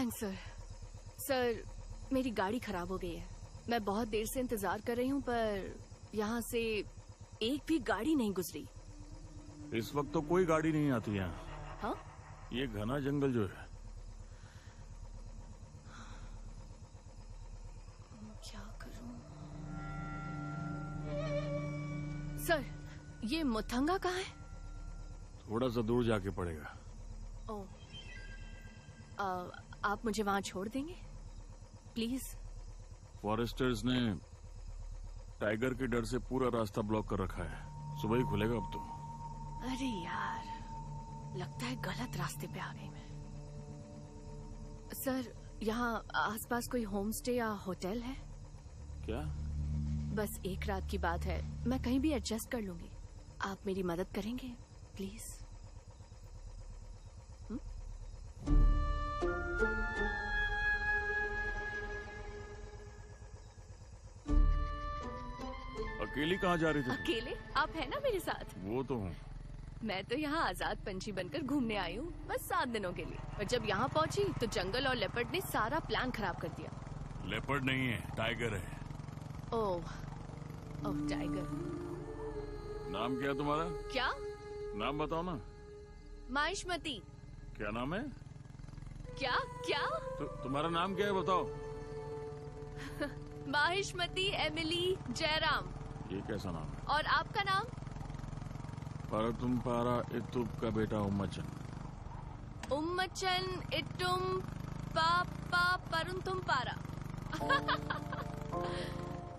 Thanks sir. Sir मेरी गाड़ी खराब हो गई है। मैं बहुत देर से इंतजार कर रही हूँ पर यहाँ से एक भी गाड़ी नहीं गुजरी। इस वक्त तो कोई गाड़ी नहीं आती यहाँ। हाँ? ये घना जंगल जो है। क्या करूं? सर ये मुथंगा कहाँ है? थोड़ा सा दूर जाके पड़ेगा। ओह, आप मुझे वहां छोड़ देंगे प्लीज? फॉरेस्टर्स ने टाइगर के डर से पूरा रास्ता ब्लॉक कर रखा है। सुबह ही खुलेगा अब तो। अरे यार, लगता है गलत रास्ते पे आ गई मैं। सर यहाँ आसपास कोई होम स्टे या होटल है क्या? बस एक रात की बात है, मैं कहीं भी एडजस्ट कर लूंगी। आप मेरी मदद करेंगे प्लीज? अकेली कहाँ जा रही थी? अकेले? आप है ना मेरे साथ? वो तो हूँ। मैं तो यहाँ आजाद पंछी बनकर घूमने आई हूँ, बस 7 दिनों के लिए। और जब यहाँ पहुँची तो जंगल और लेपर्ड ने सारा प्लान खराब कर दिया। लेपर्ड नहीं है, टाइगर है। ओह टाइगर। नाम क्या है तुम्हारा? क्या नाम बताओ ना। माहिष्मती। क्या नाम है? क्या क्या? तुम्हारा नाम क्या है बताओ। माहिष्मती एमिली जयराम। ये कैसा नाम है? और आपका नाम? परतुम पारा इतुप का बेटा उम्मचन। उम्मचन इट्टुम पापा परुंतुम पारा।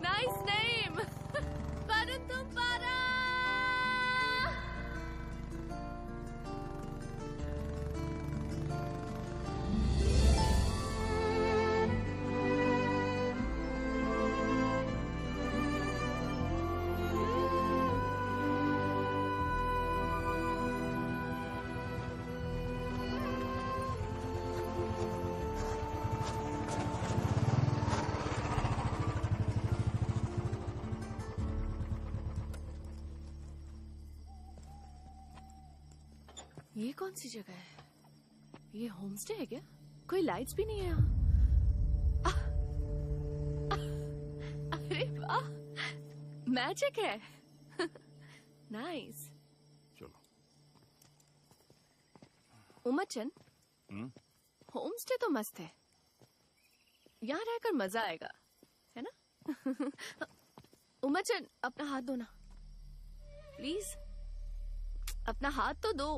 Nice name. परुंतुम पारा। ये कौन सी जगह है? ये होम स्टे है क्या? कोई लाइट्स भी नहीं है यहाँ। अरे वाह, मैजिक है। नाइस। चलो। उमचन, होम स्टे तो मस्त है, यहाँ रहकर मजा आएगा, है ना? उमचन अपना हाथ दो ना प्लीज। अपना हाथ तो दो।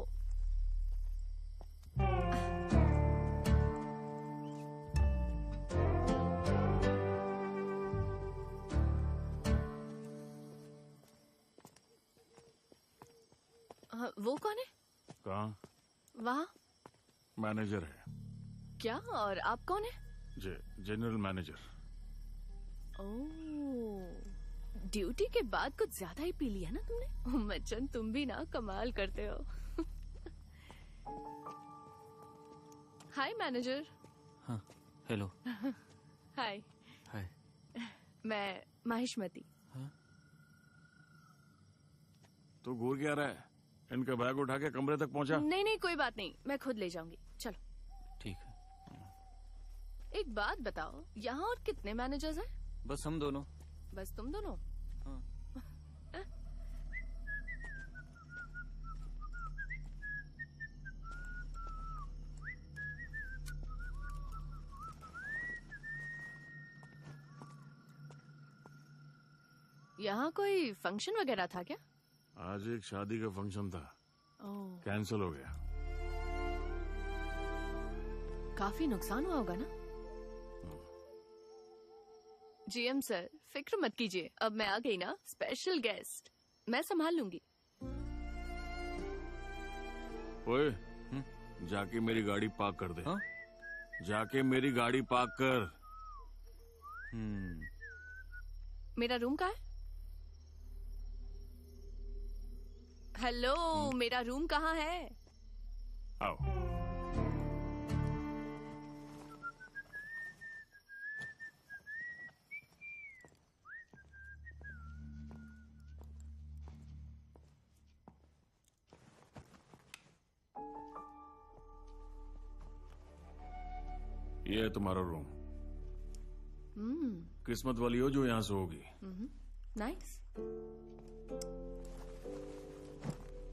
वो कौन है? कहाँ? वहाँ। मैनेजर है। क्या? और आप कौन है? General manager. ओह, ड्यूटी के बाद कुछ ज्यादा ही पी लिया ना तुमने। मच्चन तुम भी ना कमाल करते हो। हाय मैनेजर। हाँ, हेलो। हाय। हाय। मैं माहिष्मती। हाँ? तो घूर क्या रहा है? इनका बैग उठा के कमरे तक पहुंचा। नहीं नहीं कोई बात नहीं, मैं खुद ले जाऊंगी। चलो। ठीक है। एक बात बताओ, यहाँ और कितने मैनेजर्स हैं? बस हम दोनों। बस तुम दोनों? हाँ। यहाँ कोई फंक्शन वगैरह था क्या? आज एक शादी का फंक्शन था, ओह, कैंसिल हो गया। काफी नुकसान हुआ होगा ना? जीएम सर फिक्र मत कीजिए, अब मैं आ गई ना, स्पेशल गेस्ट, मैं संभाल लूंगी। ओए, जाके मेरी गाड़ी पार्क कर दे। हाँ? जाके मेरी गाड़ी पार्क कर। मेरा रूम कहाँ है? हेलो, मेरा रूम कहाँ है? आओ। ये है तुम्हारा रूम। हम्म, किस्मत वाली हो जो यहाँ से होगी। नाइस।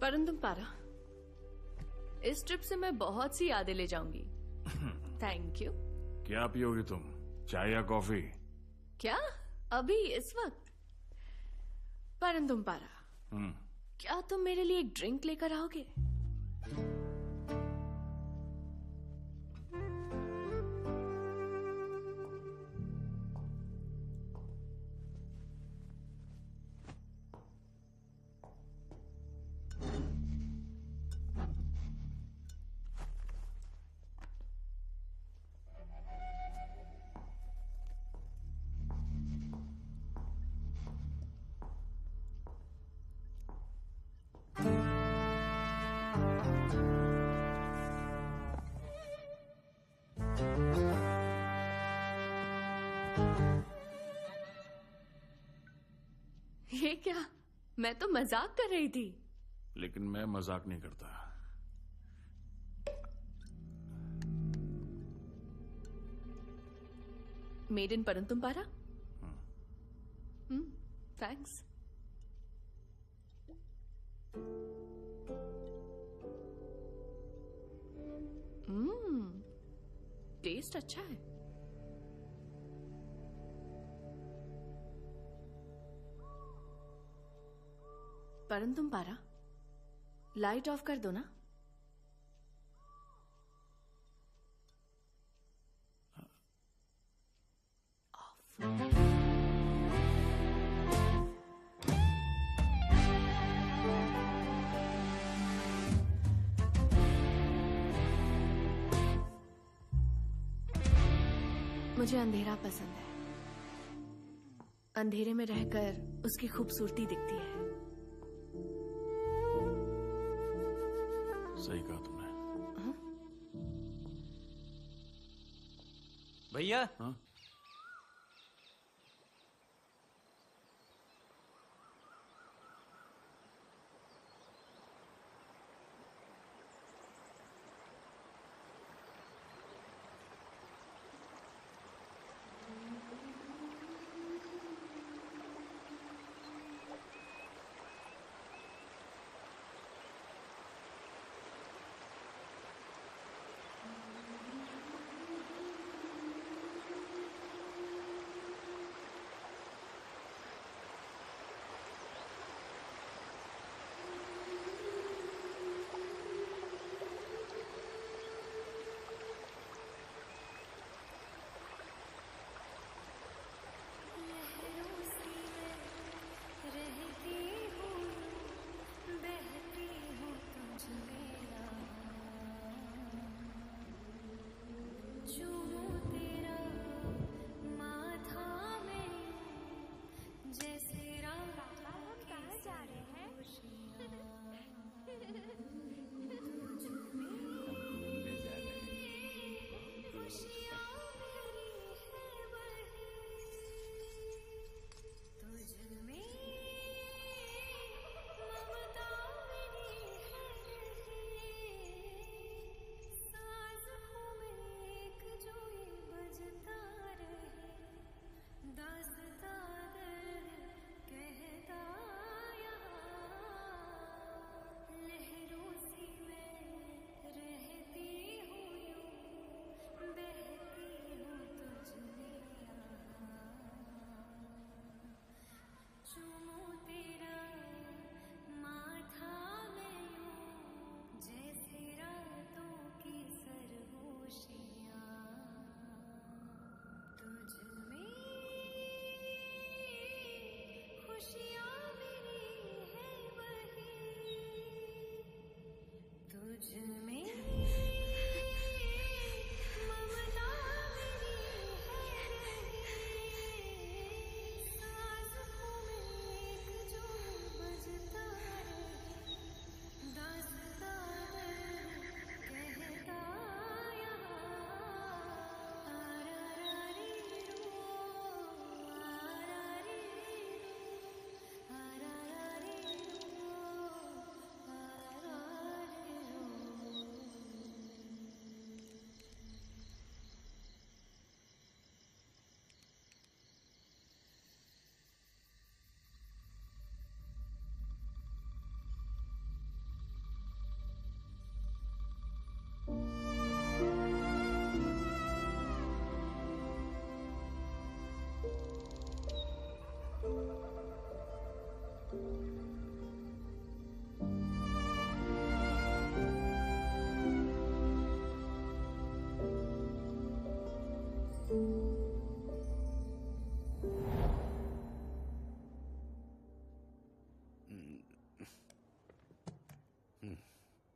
परंतु पारा, इस ट्रिप से मैं बहुत सी यादें ले जाऊंगी। Thank you. क्या पियोगी तुम, चाय या कॉफी? क्या अभी इस वक्त? परंतु पारा, क्या तुम मेरे लिए एक ड्रिंक लेकर आओगे? ये क्या? मैं तो मजाक कर रही थी। लेकिन मैं मजाक नहीं करता। मेड इन परंतु पारा। थैंक्स। टेस्ट अच्छा है। परंतु पारा, लाइट ऑफ कर दो ना। मुझे अंधेरा पसंद है। अंधेरे में रहकर उसकी खूबसूरती दिखती है। सही कहा तुमने। भैया। हाँ?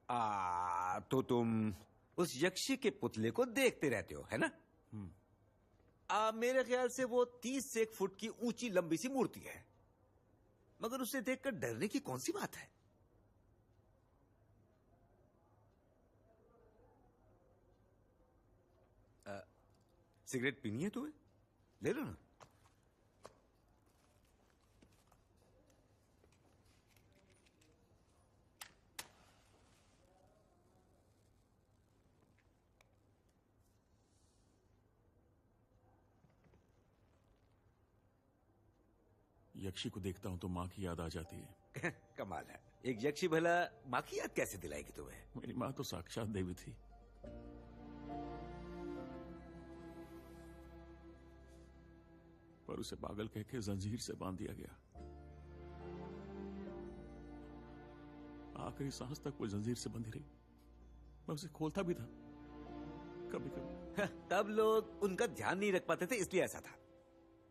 तो तुम उस यक्षी के पुतले को देखते रहते हो, है ना? मेरे ख्याल से वो 30 से 1 फुट की ऊंची लंबी सी मूर्ति है, मगर उसे देखकर डरने की कौन सी बात है? सिगरेट पीनी है तुम्हें? ले लो ना। यक्षी को देखता हूँ तो माँ की याद आ जाती है। कमाल है, एक यक्षी भला माँ की याद कैसे दिलाएगी तुम्हें? मेरी माँ तो साक्षात देवी थी। पर उसे पागल कह के जंजीर से बांध दिया गया। आखिरी सांस तक वो जंजीर से बंधी रही। मैं उसे खोलता भी था कभी कभी। तब लोग उनका ध्यान नहीं रख पाते थे, इसलिए ऐसा था।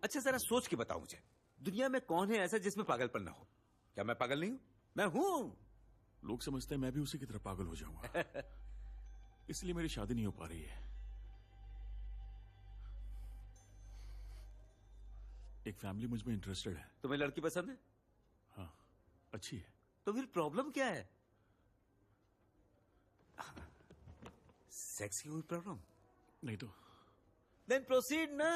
अच्छा जरा सोच के बताओ मुझे, दुनिया में कौन है ऐसा जिसमें पागलपन ना हो? क्या मैं पागल नहीं हूं? मैं हूं। लोग समझते हैं मैं भी उसी की तरह पागल हो जाऊंगा। इसलिए मेरी शादी नहीं हो पा रही है। एक फैमिली मुझ में इंटरेस्टेड है। तुम्हें लड़की पसंद है? हाँ, अच्छी है। तो फिर प्रॉब्लम क्या है? सेक्स की कोई प्रॉब्लम नहीं तो देन प्रोसीड ना।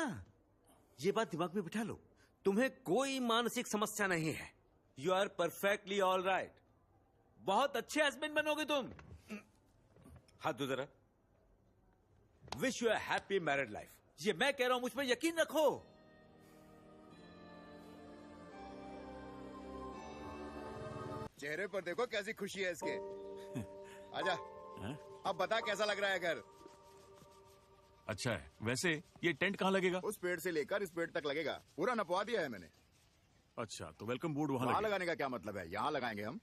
ये बात दिमाग में बिठा लो, तुम्हें कोई मानसिक समस्या नहीं है। You are perfectly all right. बहुत अच्छे हस्बैंड बनोगे तुम। हाथ दो जरा। Wish you a happy married life. ये मैं कह रहा हूं, मुझ पर यकीन रखो। चेहरे पर देखो कैसी खुशी है इसके। आजा, हैं? अब बता कैसा लग रहा है घर? अच्छा है। वैसे ये टेंट कहाँ लगेगा? उस पेड़ से लेकर इस पेड़ तक लगेगा, पूरा नपवा दिया है मैंने। अच्छा, तो वेलकम बोर्ड वहाँ वहाँ लगेगा। लगाने का क्या मतलब है? यहाँ लगाएंगे हम।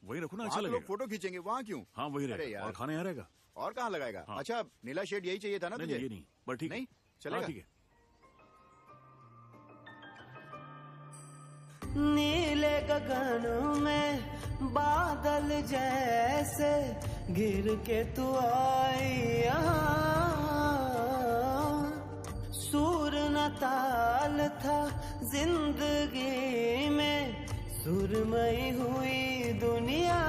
वही रखो ना, अच्छा वहाँ तो लोग लगेगा। फोटो खींचेंगे, वहाँ क्यों? हाँ वही अरे रहेगा। यार। और खाना यहाँ रहेगा। और कहाँ लगाएगा? हाँ। अच्छा, नीला शेड यही चाहिए था ना नहीं तुझे? नहीं, ये नहीं, पर ठीक है। नहीं चलेगा। हाँ, ठीक है। नीले गगन में बादल जैसे गिर के तू आई यहाँ। सुर न ताल था जिंदगी में, सुरमई हुई दुनिया।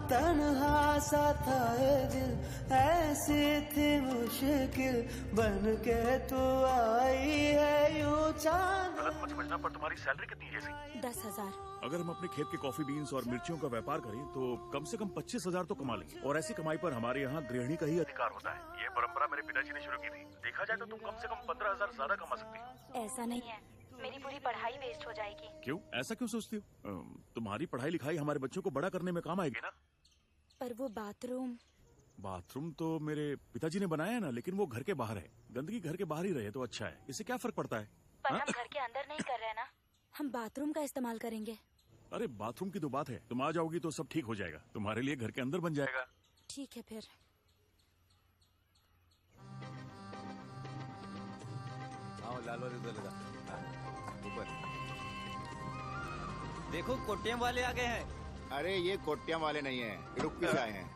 तन्हा सा था ये दिल, ऐसी थी मुश्किल, बन के तू आई है यूं चांद। मत समझना, पर तुम्हारी सैलरी कितनी है ऐसी? 10,000। अगर हम अपने खेत के कॉफी बीन्स और मिर्चियों का व्यापार करें तो कम से कम 25,000 तो कमा लेंगे। और ऐसी कमाई पर हमारे यहाँ गृहिणी का ही अधिकार होता है। ये परंपरा मेरे पिताजी ने शुरू की थी। देखा जाए तो तुम कम से कम 15,000 ज्यादा कमा सकती हो। ऐसा नहीं है, मेरी पूरी पढ़ाई वेस्ट हो जाएगी। क्यों? ऐसा क्यों सोचती हो? तुम्हारी पढ़ाई लिखाई हमारे बच्चों को बड़ा करने में काम आएगी ना। पर वो बाथरूम तो मेरे पिताजी ने बनाया है ना, लेकिन वो घर के बाहर है। गंदगी घर के बाहर ही रहे तो अच्छा है। इससे क्या फर्क पड़ता है? पर हम घर के अंदर नहीं कर रहे ना, हम बाथरूम का इस्तेमाल करेंगे। अरे बाथरूम की तो बात है, तुम आ जाओगी तो सब ठीक हो जाएगा। तुम्हारे लिए घर के अंदर बन जाएगा। ठीक है फिर। आओ लाल वाले दो लगा। ऊपर देखो कोटियम वाले आ गए हैं। अरे ये कोट्टियां वाले नहीं है, रुक्की से आए हैं।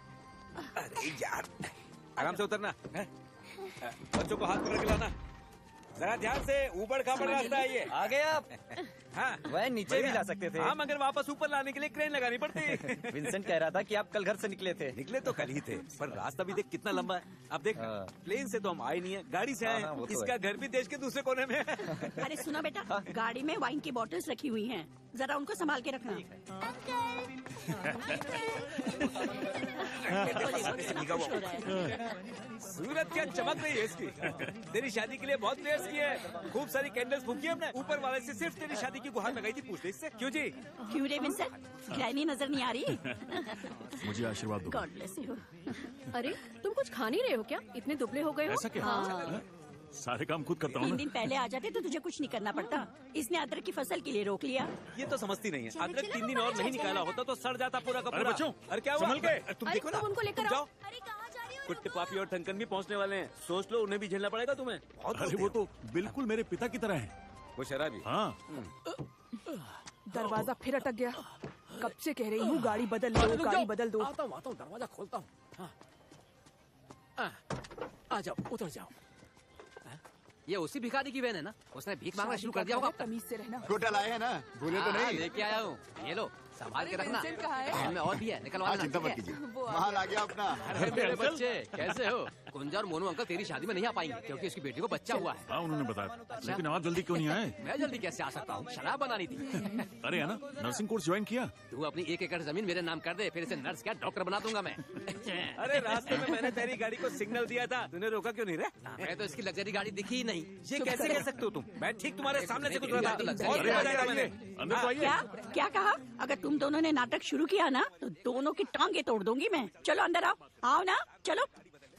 अरे यार, आराम से उतरना है? बच्चों को हाथ पकड़ के लाना जरा ध्यान से। ऊबड़ खाबड़ रास्ता है ये। आ गए आप? हाँ वह नीचे भी ला सकते थे। हाँ, मगर वापस ऊपर लाने के लिए क्रेन लगानी पड़ती। विंसेंट कह रहा था कि आप कल घर से निकले थे। निकले तो कल ही थे, पर रास्ता भी देख कितना लंबा है। अब देख, हाँ। प्लेन से तो हम आए नहीं है, गाड़ी से आए हाँ, वो हैं। तो इसका है। घर भी देश के दूसरे कोने में है। अरे सुनो बेटा, गाड़ी में वाइन की बॉटल्स रखी हुई हैं, जरा उनको संभाल के रखना। सूरत क्या चमक रही है इसकी। तेरी शादी के लिए बहुत प्लेयर्स किए हैं, खूब सारी कैंडल्स फूकी हमने। ऊपर वाले से सिर्फ तेरी शादी की गुहार लगाई थी, पूछ ले इससे। क्यों जी? क्यों रे विंसेंट, ग्रैनी नजर नहीं आ रही? मुझे आशीर्वाद दो। God bless you. अरे तुम कुछ खा नहीं रहे हो क्या? इतने दुबले हो गए हो। ऐसा क्या? हाँ। सारे काम खुद करता हूँ 3 ना। दिन पहले आ जाते तो तुझे कुछ नहीं करना पड़ता। इसने अदरक की फसल के लिए रोक लिया। ये तो समझती नहीं है। अदरक 3 दिन और नहीं निकाला होता तो सड़ जाता पूरा का अरे पूरा। बच्चों, अरे क्या हुआ? संभल के। तुम अरे देखो ना, तुम उनको लेकर तुम आओ। जाओ। कुट्टे पापी और ठनकन भी पहुंचने वाले हैं, सोच लो उन्हें भी झेलना पड़ेगा तुम्हें। बहुत अरे बोलते वो हो। तो बिल्कुल मेरे पिता की तरह है। वो शराबी। हाँ, दरवाजा फिर अटक गया। कब से कह रही हूँ गाड़ी बदल दो, गाड़ी बदल दो। आता हूँ, दरवाजा खोलता हूँ। हाँ। आ जाओ, उतर जाओ। ये उसी भिखारी की बहन है ना? उसने भीख मांगना शुरू कर दिया होगा। तमीज से रहना। होटल आए हैं ना, भूले तो नहीं। लेके आया हूँ, ये लो संभाल के रखना। है? में और भी है, निकलवा लेना। चिंता मत कीजिए, माल आ गया अपना। अरे मेरे बच्चे कैसे हो? कुंजा और मोनू अंकल तेरी शादी में नहीं आ पाएंगे क्योंकि उसकी बेटी को बच्चा हुआ है। हाँ उन्होंने बताया, लेकिन आप जल्दी क्यों नहीं आए? मैं जल्दी कैसे आ सकता हूँ? शराब बनानी थी। अरे है ना, नर्सिंग कोर्स ज्वाइन किया। तू अपनी 1 एकड़ जमीन मेरे नाम कर दे, फिर इसे नर्स क्या डॉक्टर बना दूंगा मैं। अरे रास्ते में मैंने तेरी गाड़ी को सिग्नल दिया था, तूने रोका क्यों नहीं रे? मैं तो इसकी लग्जरी गाड़ी दिखी ही नहीं। ये कैसे कह सकते हो तुम? मैं ठीक तुम्हारे सामने से गुजरा था। अरे, बहुत अरे, मजा आया आइए, मैंने। अंदर तो आइए। क्या क्या कहा? अगर तुम दोनों ने नाटक शुरू किया ना तो दोनों की टांगे तोड़ दूंगी मैं। चलो अंदर आओ, आओ ना, चलो।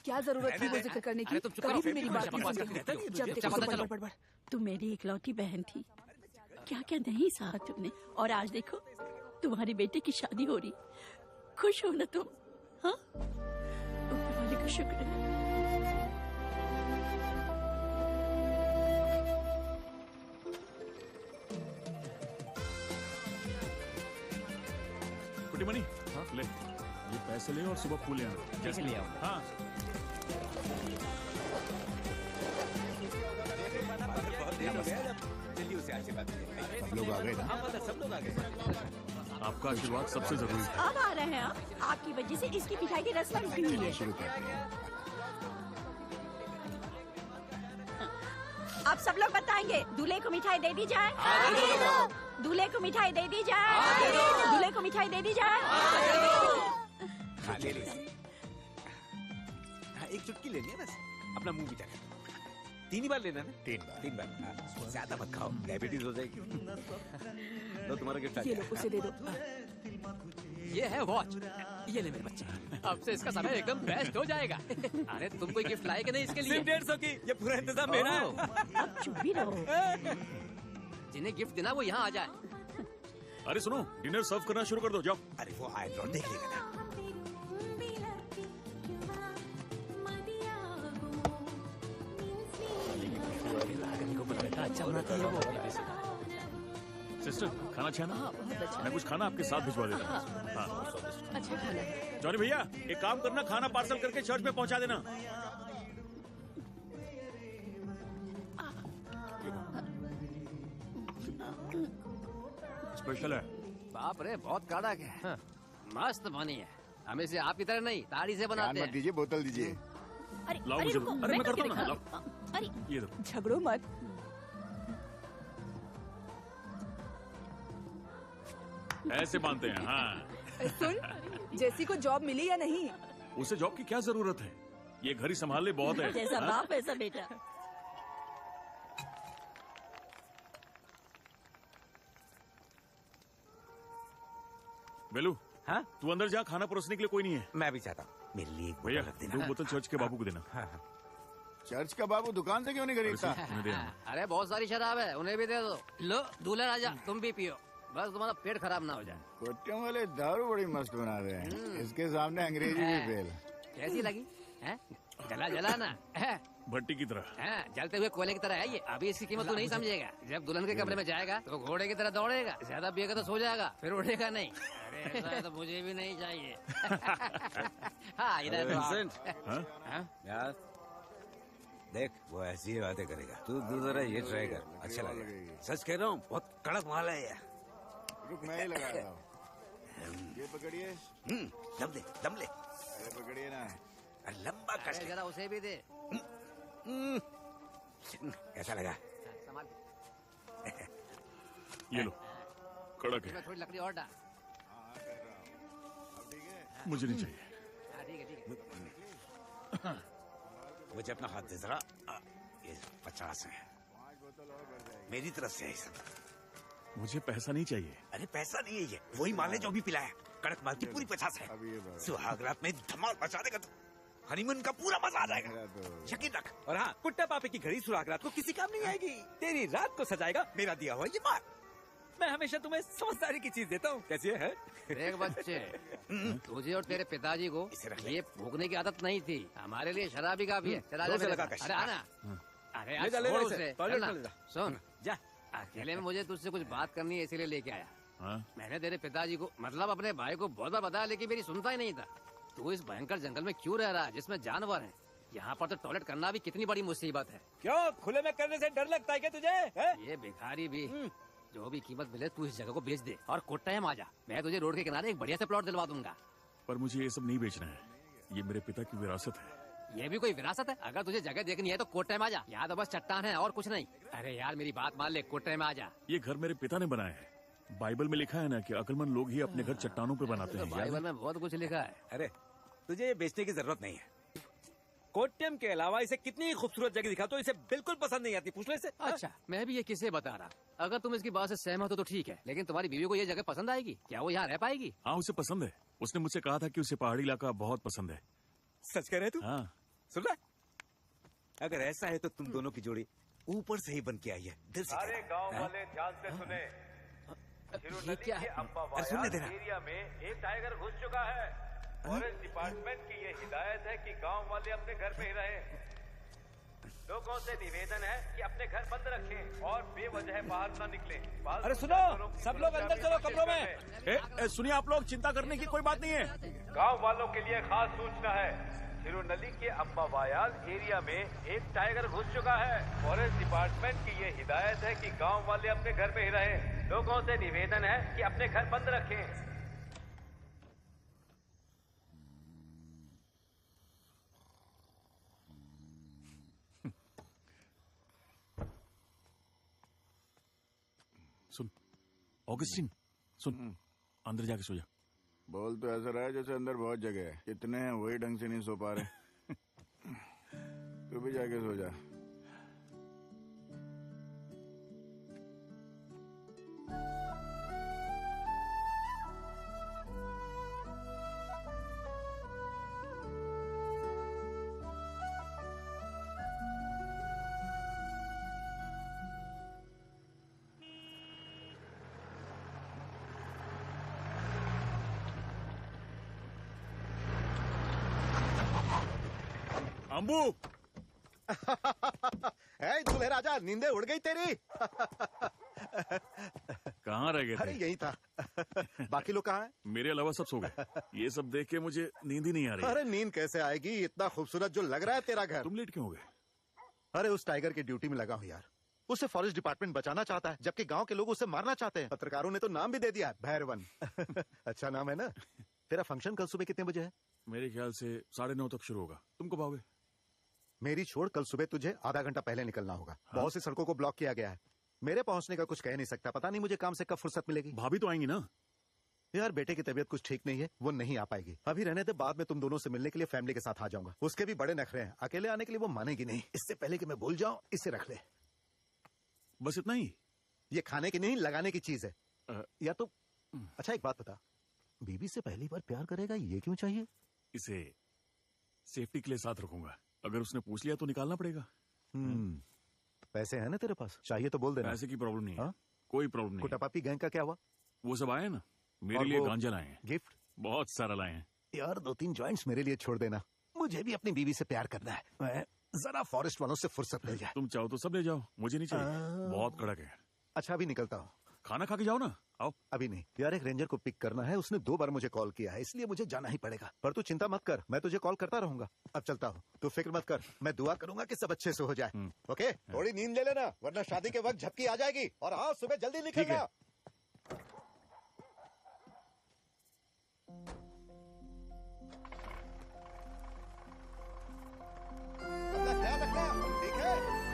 क्या जरूरत थी वो जिक्र करने की? अरे तुम चुप कभी करो, भी मेरी बात नहीं बकवास सुनती। करते हो। जब देखो चलो, तो चलो। बड़बड़। तू मेरी इकलौती बहन थी, क्या क्या नहीं सहा तुमने, और आज देखो तुम्हारी बेटे की शादी हो रही। खुश हो ना तुम? हाँ, ऊपर वाले का शुक्र है। कुटी मनी, ले ये पैसे ले और सुबह फूल ले आना। जैसे ले आओ। हाँ जल्दी उसे आशीर्वाद दीजिए। सब लोग आ गए ना। हाँ मतलब सब लोग आ गए। आपका आशीर्वाद सबसे जरूरी है। अब आ रहे हैं आप। आपकी वजह से इसकी मिठाई की रस्म रुकी हुई है। शुरू करते हैं। आप सब लोग बताएंगे दूल्हे को मिठाई दे दी जाए? दूल्हे को मिठाई दे दी जाए? दूल्हे को मिठाई दे दी जाए? हाँ ले लीजिए। हाँ एक चुटकी लेनी है बस। अपना मुंह भी ढक। 3 ही बार लेना ना? 3 बार। हाँ, ज्यादा मत खाओ, डायबिटीज हो जाएगी। लो तुम्हारा गिफ्ट आ ये गया। लो, उसे दे दो। ये है वॉच। ये ले मेरे बच्चे, अब से इसका समय एकदम बेस्ट हो जाएगा। अरे तुम कोई गिफ्ट लाए कि नहीं इसके लिए? सिर्फ 150 की, ये पूरा इंतजाम मेरा है। अब चुप भी रहो। जिन्हें गिफ्ट देना वो यहाँ आ जाए। अरे सुनो, डिनर सर्व करना शुरू कर दो, जाओ। अरे वो आए ड्रॉ देख लेगा ना। सिस्टर खाना अच्छा है ना? मैं कुछ खाना आपके साथ भिजवा देता हूँ। हाँ अच्छा खाना है। जॉनी भैया एक काम करना, खाना पार्सल करके चर्च में पहुंचा देना। स्पेशल है। बाप रे बहुत कड़क है। मस्त बनी है। हमें से आपकी तरह नहीं, ताड़ी से बनाते ध्यान मत हैं। दीजिए, बोतल दीजिए। अरे लाओ अरे मुझे। रुको, अरे मैं तो करता हूँ ना, दिखा- लाओ। अरे ये देखो। झगड़ो मत। ऐसे बांधते हैं। हाँ सुन, जेसी को जॉब मिली या नहीं? उसे जॉब की क्या जरूरत है? ये घर ही संभाल ले बहुत है। जैसा हाँ? बाप वैसा बेटा। बेलू हाँ तू अंदर जा, खाना परोसने के लिए कोई नहीं है। मैं भी चाहता हूँ, मेरे लिए एक भैया बोतल रख देना। 2 बोतल चर्च के बाबू को देना। हाँ हाँ चर्च का बाबू दुकान से क्यों नहीं खरीदता? उन्हें दे आना। अरे बहुत सारी शराब है, उन्हें भी दे दो। लो दूल्हा राजा, तुम भी पियो, बस तुम्हारा पेट खराब ना हो जाए। कोट्टियों वाले दारू बड़ी मस्त बना रहे हैं, इसके सामने अंग्रेजी भी फेल। कैसी लगी? हैं? जला जला ना हैं? भट्टी की तरह। हैं? जलते हुए कोयले की तरह है ये। अभी इसकी कीमत तू नहीं समझेगा। जब दुल्हन के कमरे में जाएगा तो घोड़े की तरह दौड़ेगा, ज्यादा पिएगा तो सो जाएगा, फिर उठेगा नहीं। अरे ऐसा तो मुझे भी नहीं चाहिए। हाँ इधर तो आओ। विंसेंट, हाँ? हाँ? यार देख वो ऐसी ही बातें करेगा। तू जरा ये ट्राई कर, अच्छा लगेगा। सच कह रहा हूँ, बहुत कड़क माल है ये। रुक मैं ही लगा रहा हूँ। ये पकड़िए। दम ले, दम ले। अरे पकड़िए ना। अरे लंबा अरे कस ले। जरा उसे भी दे। कैसा लगा? संभाल। ये लो, कड़क इसमें है, थोड़ी लकड़ी और डाल। मुझे नहीं चाहिए। हाँ ठीक है ठीक है। मुझे अपना हाथ दे जरा। ये 50 है, मेरी तरफ से है सब। मुझे पैसा नहीं चाहिए। अरे पैसा नहीं है ये, वही माल है जो भी पिलाया। कड़क माल की पूरी 50 है। अब ये बात। सुहाग रात में धमाल मचा देगा तू। हनीमून का पूरा मजा आ जाएगा, मेरा तो यकीन रख। और हाँ, कुट्टा पापे की घड़ी सुहाग रात को किसी काम नहीं आएगी। तेरी रात को सजाएगा मेरा दिया हुआ ये माल। मैं हमेशा तुम्हें समझदारी की चीज देता हूँ। कैसी है? देख बच्चे, तुझे और तेरे पिताजी को इसे रख ले। ये भूखने की आदत नहीं थी। हमारे लिए शराब ही काफी है। चला जा जोर से मेरे लगा साथ। कश। अरे आना। अरे यार ले जा, ले जा छोड़ इसे। उसे। टॉयलेट चलना। में ले जा। सुन, जा। अकेले में मुझे तुझसे कुछ बात करनी है, इसीलिए लेके आया। हाँ? मैंने तेरे पिताजी को मतलब अपने भाई को बहुत बार बताया, लेकिन मेरी सुनता ही नहीं था। तू इस भयंकर जंगल में क्यों रह रहा है जिसमें जानवर हैं? यहाँ पर तो टॉयलेट करना भी कितनी बड़ी मुसीबत है। क्यों खुले में करने से डर लगता है क्या तुझे है? ये भिखारी भी जो भी कीमत मिले तू इस जगह को बेच दे और कोट्टायम आ जा। मैं तुझे रोड के किनारे एक बढ़िया से प्लॉट दिलवा दूंगा। पर मुझे ये सब नहीं बेचना है, ये मेरे पिता की विरासत है। ये भी कोई विरासत है? अगर तुझे जगह देखनी है तो कोट्टायम आ जा। यहाँ तो बस चट्टान है और कुछ नहीं। अरे यार मेरी बात मान ले, कोट्टायम आ जा। ये घर मेरे पिता ने बनाया है। बाइबल में लिखा है ना कि अक्लमंद लोग ही अपने घर चट्टानों पे बनाते हैं। बाइबल में बहुत कुछ लिखा है। अरे तुझे ये बेचने की जरूरत नहीं है। कोट्टयम के अलावा इसे कितनी खूबसूरत जगह दिखा तो इसे बिल्कुल पसंद नहीं आती। पूछ ले इसे। अच्छा, मैं भी ये किसे बता रहा। अगर तुम इसकी बात से सहमत हो तो ठीक है, लेकिन तुम्हारी बीवी को ये जगह पसंद आएगी क्या? वो यहाँ रह पाएगी? हाँ, उसे पसंद है। उसने मुझसे कहा था कि उसे पहाड़ी इलाका बहुत पसंद है। सच कह रहे तू? हाँ। सुन रहा? अगर ऐसा है तो तुम दोनों की जोड़ी ऊपर से ही बन के आई है। दिल से सारे गांव वाले ध्यान से सुने। ये क्या है? एरिया में एक टाइगर घुस चुका है। फॉरेस्ट डिपार्टमेंट की ये हिदायत है कि गांव वाले अपने घर पे ही रहें। लोगों से निवेदन है कि अपने घर बंद रखें और बेवजह बाहर न निकलें। अरे सुनो, सब लोग अंदर चलो कमरों में। सुनिए, आप लोग चिंता करने की कोई बात नहीं है। गांव वालों के लिए खास सूचना है। थिरुनली के अम्बावायाल एरिया में एक टाइगर घुस चुका है। फॉरेस्ट डिपार्टमेंट की ये हिदायत है कि गांव वाले अपने घर पे ही रहें। लोगों से निवेदन है कि अपने घर बंद रखें। सुन ऑगस्टिन, सुन अंदर जाके सो जा। बोल तो ऐसा रहा है जैसे अंदर बहुत जगह है। कितने हैं वही ढंग से नहीं सो पा रहे। तू भी जाके सो जा। अम्बू है दूल्हे राजा, नींदे उड़ गई तेरी। कहाँ रह गए थे? अरे यही था। बाकी लोग कहाँ हैं? मेरे अलावा सब सो गए। ये सब देख के मुझे नींद ही नहीं आ रही। अरे नींद कैसे आएगी? इतना खूबसूरत जो लग रहा है तेरा घर। तुम लेट क्यों हो गए? अरे उस टाइगर की ड्यूटी में लगा हूँ यार। उसे फॉरेस्ट डिपार्टमेंट बचाना चाहता है, जबकि गांव के लोग उसे मारना चाहते हैं। पत्रकारों ने तो नाम भी दे दिया, भैरवन। अच्छा नाम है ना। तेरा फंक्शन कल सुबह कितने बजे है? मेरे ख्याल से 9:30 तक शुरू होगा। तुम कब आओगे? मेरी छोड़ कल सुबह तुझे आधा घंटा पहले निकलना होगा। हाँ? बहुत सी सड़कों को ब्लॉक किया गया है। मेरे पहुंचने का कुछ कह नहीं सकता। पता नहीं मुझे काम से कब फुर्सत मिलेगी। भाभी तो आएंगी ना? यार बेटे की तबीयत कुछ ठीक नहीं है, वो नहीं आ पाएगी। अभी रहने दे, बाद में तुम दोनों से मिलने के लिए फैमिली के साथ आ जाऊंगा। उसके भी बड़े नखरे हैं, अकेले आने के लिए वो मानेगी नहीं। इससे पहले कि मैं भूल जाऊं, इसे रख ले। बस इतना ही? ये खाने की नहीं, लगाने की चीज है। या तो अच्छा एक बात बता, बीबी से पहली बार प्यार करेगा, ये क्यों चाहिए? इसे सेफ्टी के लिए साथ रखूंगा। अगर उसने पूछ लिया तो निकालना पड़ेगा। पैसे हैं ना तेरे पास? चाहिए तो बोल देना। पैसे की प्रॉब्लम नहीं है। कोई प्रॉब्लम नहीं। कुटापापी गैंग का क्या हुआ? वो सब आए ना, मेरे लिए गांजा लाए हैं। गिफ्ट बहुत सारा लाए हैं। यार 2-3 जॉइंट्स मेरे लिए छोड़ देना। मुझे भी अपनी बीवी से प्यार करना है। मैं जरा फॉरेस्ट वालों से फुर्सत मिल जाए। तुम चाहो तो सब ले जाओ, मुझे नहीं चाहिए। बहुत कड़क है। अच्छा अभी निकलता हूँ। खाना खा के जाओ ना। आओ। अभी नहीं यार, एक रेंजर को पिक करना है। उसने 2 बार मुझे कॉल किया है, इसलिए मुझे जाना ही पड़ेगा। पर तू चिंता मत कर, मैं तुझे कॉल करता रहूंगा। अब चलता हूँ, तू फिक्र मत कर। मैं दुआ करूंगा कि सब अच्छे से हो जाए। ओके? थोड़ी नींद ले लेना, वरना शादी के वक्त झपकी आ जाएगी। और हाँ, सुबह जल्दी निकलना। अपना ख्याल रखना, ठीक है?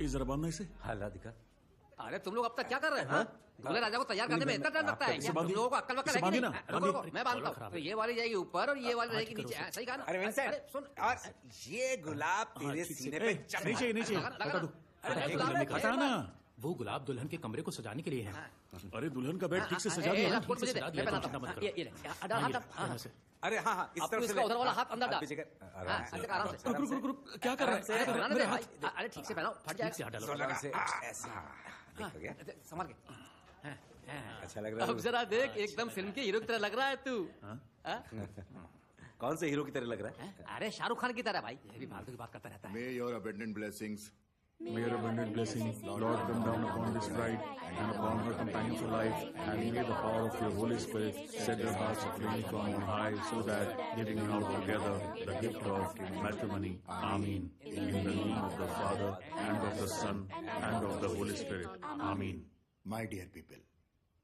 जरा बांधना इसे। हाँ राधिका। अरे तुम लोग अब तक क्या कर रहे हैं? दूल्हे राजा को तैयार करने में इतना टाइम लगता है? तुम लोगों को अक्ल वक्ल है कि नहीं? रुको रुको, मैं बांधता हूँ। तो ये वाली जाएगी ऊपर और ये वाली रहेगी नीचे। सही कहा ना? अरे विंसेंट, सुन, ये गुलाब तेरे सीने पे नहीं चाहिए, नहीं चाहिए। लगा दो। हटा ना। वो गुलाब दुल्हन के कमरे को सजाने के लिए है। अरे दुल्हन का बेड ठीक से सजा ए, दिया ना? मुझे दे, सजा मैं दिया, बनाता चिंता हूँ। मत करो। ये ले, डाल हाथ अब। हाँ, अरे हाँ हाँ, इस अब तरफ तू से इसका ले। उधर वाला हाथ अंदर अब डाल। पीछे कर। हाँ, आराम से। आराम से, रुक रुक रुक रुक, क्या कर रहा है? अरे, बनाने दे मेरे भाई। हाथ- अरे ठीक से पहनाओ, फट ठीक से जाएगा। हटा लो। आराम से, ऐसे। ठीक हो गया? संभाल के। अच्छा लग रहा अब है। जरा देख, एकदम फिल्म के हीरो की तरह लग रहा है तू। हाँ? कौन से हीरो की तरह लग रहा है? अरे शाहरुख खान की तरह भाई, ये भी फालतू की बात करता रहता है। May your abundant blessings. May your abundant blessing, Lord, come down upon this bride and upon her companion for life, and may the power of your Holy Spirit set their hearts aflame from on high, so that, giving out together the gift of matrimony. Amen. In the name of the Father, and of the Son, and of the Holy Spirit. Amen. My dear people,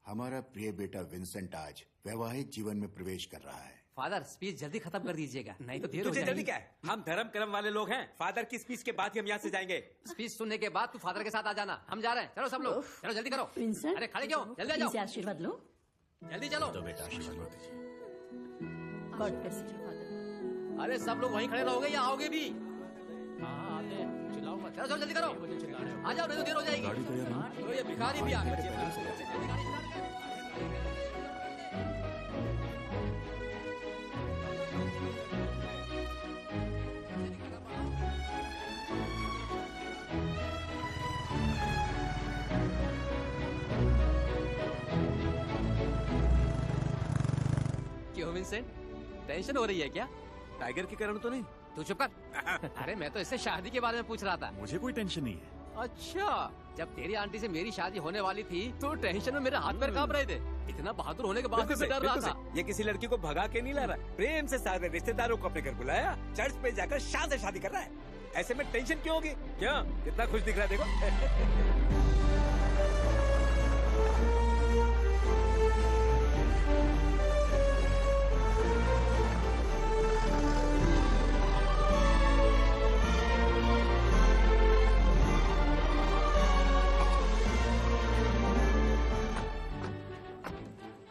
हमारा प्रिय बेटा Vincent आज वैवाहिक जीवन में प्रवेश कर रहा है। फादर, स्पीच जल्दी खत्म कर दीजिएगा, नहीं तो देर हो तुझे जाएगी। जल्दी क्या है? हम धर्म कर्म वाले लोग हैं। फादर की स्पीच के बाद ही हम यहाँ से जाएंगे। स्पीच सुनने के बाद तू फादर के साथ आ जाना, हम जा रहे हैं। चलो सब लोग, चलो जल्दी करो। विंसेंट, अरे खड़े क्यों? जल्दी आ जाओ, इनसे आशीर्वाद लो। जल्दी चलो। तो बेटा आशीर्वाद मत दीजिए। God bless you. अरे सब लोग वहीं खड़े रहोगे या आओगे भी? हाँ आते हैं, चिल्लाओ मत। चलो जल्दी करो, आ जाओ, नहीं तो देर हो जाएगी। गाड़ी तैयार है? तो ये भिखारी भी आ गए। क्यों विंसेंट, टेंशन हो रही है क्या? टाइगर के कारण तो नहीं? तू चुप कर। अरे मैं तो इससे शादी के बारे में पूछ रहा था। मुझे कोई टेंशन नहीं है। अच्छा, जब तेरी आंटी से मेरी शादी होने वाली थी तो टेंशन में मेरे हाथ पैर कांप रहे थे। इतना बहादुर होने के बाद भी मैं डर रहा था। ये किसी लड़की को भगा के नहीं ला रहा, प्रेम से सारे रिश्तेदारों को अपने घर बुलाया, चर्च पे जाकर शान से शादी कर रहा है। ऐसे में टेंशन क्यों होगी? क्या कितना खुश दिख रहा है, देखो।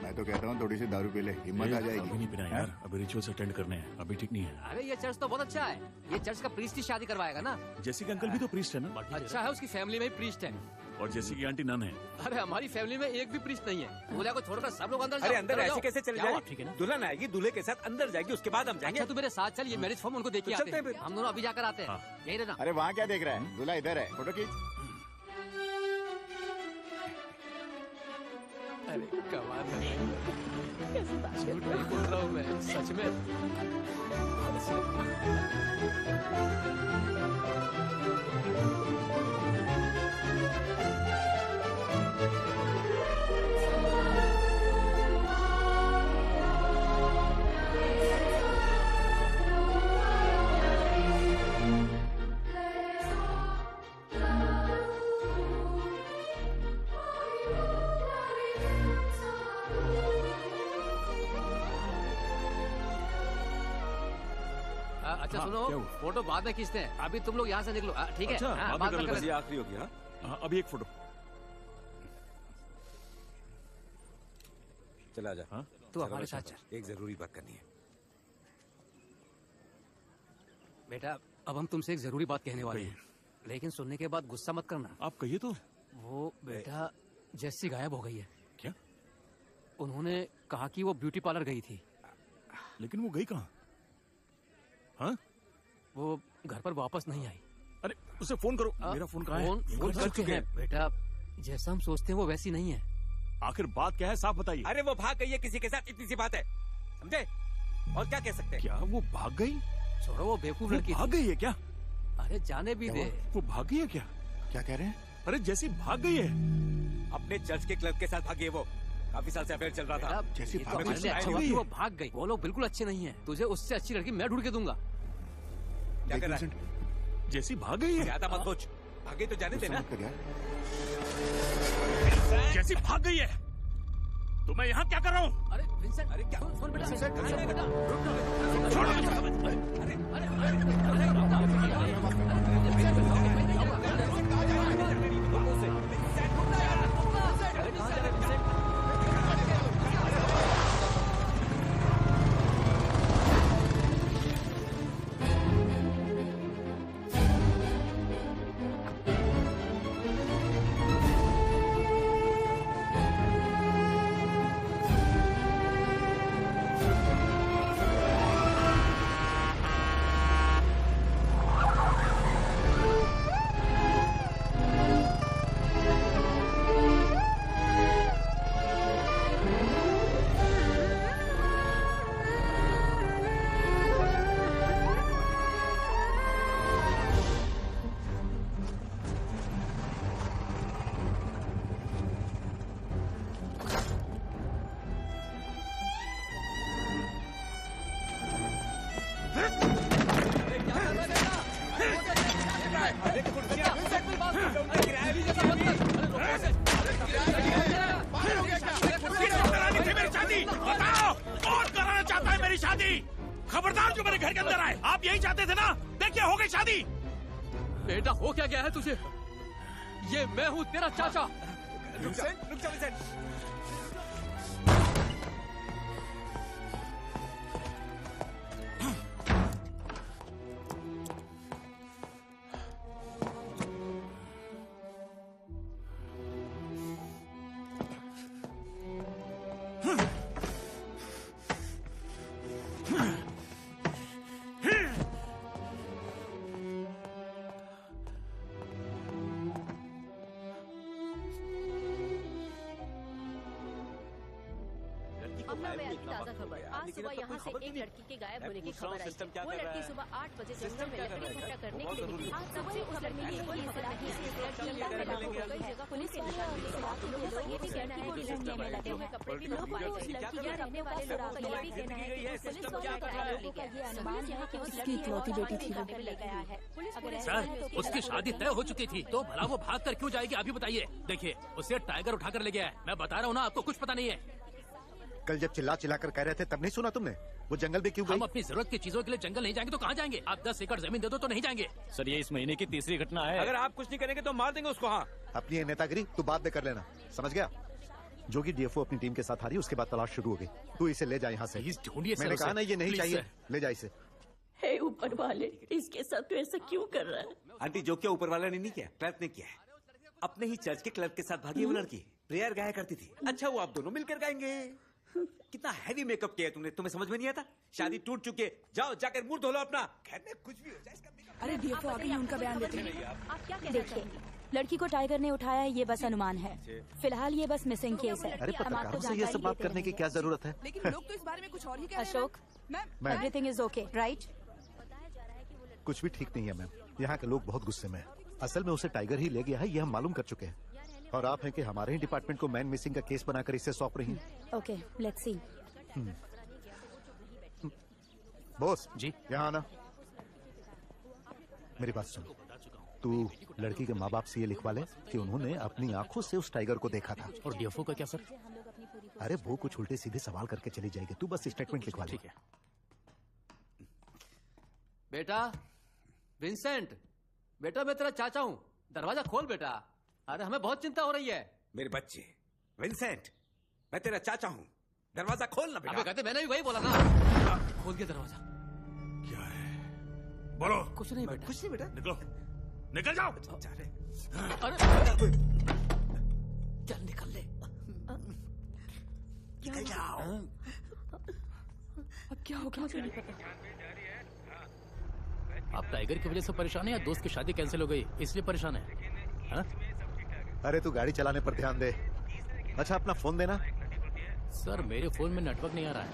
मैं तो कहता हूँ थोड़ी सी दारू पी ले, हिम्मत आ अभी जाएगी। नहीं पीना यार, अभी रिचुअल्स अटेंड करने हैं, अभी ठीक नहीं है। अरे ये चर्च तो बहुत अच्छा है, ये चर्च का प्रीस्ट ही शादी करवाएगा ना। जैसी के अंकल भी तो प्रीस्ट है ना? अच्छा है, उसकी फैमिली में ही प्रीस्ट है। और जैसी की आंटी नन है। अरे हमारी फैमिली में एक भी प्रीस्ट नहीं है। दूल्हा को छोड़कर सब लोग अंदर जाओ। अरे अंदर चलो ऐसे जाओ। कैसे चले क्या हुआ? जाए? दुल्हन आएगी, दूल्हे के साथ अंदर जाएगी, उसके बाद हम जाएंगे। अच्छा तू मेरे साथ चल, ये मैरिज फॉर्म उनको देखिए तो आते चलते हैं। हैं फिर। हम दोनों अभी जाकर आते हैं। यही रहना। अरे वहाँ क्या देख रहा है? दूल्हा इधर है, फोटो खींच। अरे कमाल है, झूठ नहीं बोल रहा हूँ मैं, सच में। अच्छा सुनो, फोटो बाद में खींचते हैं, अभी तुम लोग यहाँ से निकलो। ठीक है? अच्छा, हाँ, बाद में कर लेते ये हैं। आखिरी होगी। हाँ हाँ, अभी एक फोटो। चला जा। हाँ? तू हमारे साथ चल। एक जरूरी बात करनी है। बेटा अब हम तुमसे एक जरूरी बात कहने वाले हैं, लेकिन सुनने के बाद गुस्सा मत करना। आप कहिए तो। वो बेटा जैसी गायब हो गई है। क्या? उन्होंने कहा कि वो ब्यूटी पार्लर गई थी। लेकिन वो गई कहाँ? हाँ? वो घर पर वापस नहीं आई। अरे उसे फोन करो। मेरा फोन कहाँ है? फोन कर चुके हैं बेटा, जैसा हम सोचते हैं वो वैसी नहीं है। आखिर बात क्या है, साफ बताइए। अरे वो भाग गई है किसी के साथ, इतनी सी बात है, समझे? और क्या कह सकते हैं? क्या वो भाग गई? छोड़ो, वो बेवकूफ लड़की भाग गई है क्या? अरे जाने भी दे। वो भाग गई है क्या? क्या कह रहे हैं? अरे जैसी भाग गई है। अपने चर्च के क्लब के साथ भागी है वो। काफी साल से अफेयर चल रहा था। जैसी तो हमारे लिए अच्छा हुआ कि वो भाग गई। वो लोग बिल्कुल अच्छे नहीं है, तुझे उससे अच्छी लड़की मैं ढूंढ के दूंगा। क्या कर रहा है? जैसी भाग गई है। ज्यादा मत सोच, भागे तो जाने देना। जैसी भाग गई है तो मैं यहाँ क्या कर रहा हूँ? अरे विंसेंट, अरे क्या फोन बेटा, बेटा खबरदार जो मेरे घर के अंदर आए। आप यही चाहते थे ना? देखिए हो गई शादी। बेटा हो क्या गया है तुझे? ये मैं हूँ तेरा चाचा। रुक जा विंसेंट। ताज़ा खबर, आज सुबह यहाँ से एक लड़की के गायब होने की खबर आई। वो लड़की सुबह 8 बजे जंगल में लकड़ी इकट्ठा करने के लिए निकली। आज सुबह उस लड़की की कोई पता नहीं है। लड़की लापता हो गई। जगह पुलिस के लोगों का ये भी कहना है कि ढूंढने में लगे हुए कपड़े भी लोग पाए गए। लड़की के रहने वाले लोगों का ये भी कहना है कि पुलिस को लोगों का ये अनुमान है कि उसकी इकलौती बेटी थी वो ले गया है। सर उसकी शादी तय हो चुकी थी तो भला वो भाग कर क्यों जाएगी अभी बताइए। देखिए उसे टाइगर उठाकर ले गया है। मैं बता रहा हूँ ना आपको कुछ पता नहीं है। कल जब चिल्ला कर कह रहे थे तब नहीं सुना तुमने? वो जंगल में क्यों गई? हम अपनी जरूरत की चीजों के लिए जंगल नहीं जाएंगे तो कहाँ जाएंगे? आप 10 एकड़ जमीन दे दो तो नहीं जाएंगे। सर ये इस महीने की तीसरी घटना है। अगर आप कुछ नहीं करेंगे तो मार देंगे उसको। हाँ अपनी ये नेतागिरी तू बाद में कर लेना, समझ गया? जोगी डीएफओ अपनी टीम के साथ आ रही, उसके बाद तलाश शुरू हो गई। तू इसे ले जा यहाँ से। मैंने कहा ना ये नहीं चाहिए, ले जा इसे। हे ऊपर वाले, इसके साथ तो ऐसा क्यों कर रहा है? आंटी जो क्या ऊपर वाला ने नहीं किया, क्लर्क ने किया है। अपने ही चर्च के क्लर्क के साथ भागी वो लड़की प्रेयर गाया करती थी। अच्छा वो आप दोनों मिलकर गाएंगे। कितना हैवी मेकअप किया है तुमने, तुम्हें समझ में नहीं आता? शादी टूट चुके, जाओ जाकर मुंह धो लो अपना। घर में कुछ भी हो जाए इसका। अरे डीएफओ अभी उनका बयान देते हैं। देखिए लड़की को टाइगर ने उठाया है, ये बस अनुमान है। फिलहाल ये बस मिसिंग केस है। अरे पत्रकारों से ये सब बात करने की क्या जरूरत है? लेकिन लोग तो इस बारे में कुछ और ही कह रहे हैं। Ashok, everything is okay right? कुछ भी ठीक नहीं है मैम। यहाँ के लोग बहुत गुस्से में हैं। असल में उसे टाइगर ही ले गया है, ये हम मालूम कर चुके हैं। और आप हैं कि हमारे ही डिपार्टमेंट को मैन मिसिंग का केस बनाकर इसे सौंप रही हैं। Okay let's see. बॉस जी यहाँ आना। मेरी बात सुन, तू लड़की के माँ बाप से ये लिखवा ले कि उन्होंने अपनी आंखों से उस टाइगर को देखा था। और डीएफओ का क्या सर? अरे वो कुछ उल्टे सीधे सवाल करके चली जाएगी, तू बस स्टेटमेंट लिखवा ले। ठीक है। बेटा विंसेंट, बेटा मैं तेरा चाचा हूँ, दरवाजा खोल बेटा। अरे हमें बहुत चिंता हो रही है। मेरे बच्चे विंसेंट, मैं तेरा चाचा हूँ, दरवाजा खोल ना बेटा। अबे कहते मैंने भी वही बोला ना। खोल के दरवाजा। क्या है? बोलो। कुछ नहीं बेटा। कुछ नहीं बेटा। निकलो, निकल जाओ। अरे चल निकल ले। निकल जाओ। अब क्या होगा मुझे नहीं पता। आप टाइगर की वजह से परेशान है या दोस्त की शादी कैंसिल हो गई इसलिए परेशान है? हाँ? अरे तू गाड़ी चलाने पर ध्यान दे। अच्छा अपना फोन देना। सर मेरे फोन में नेटवर्क नहीं आ रहा है।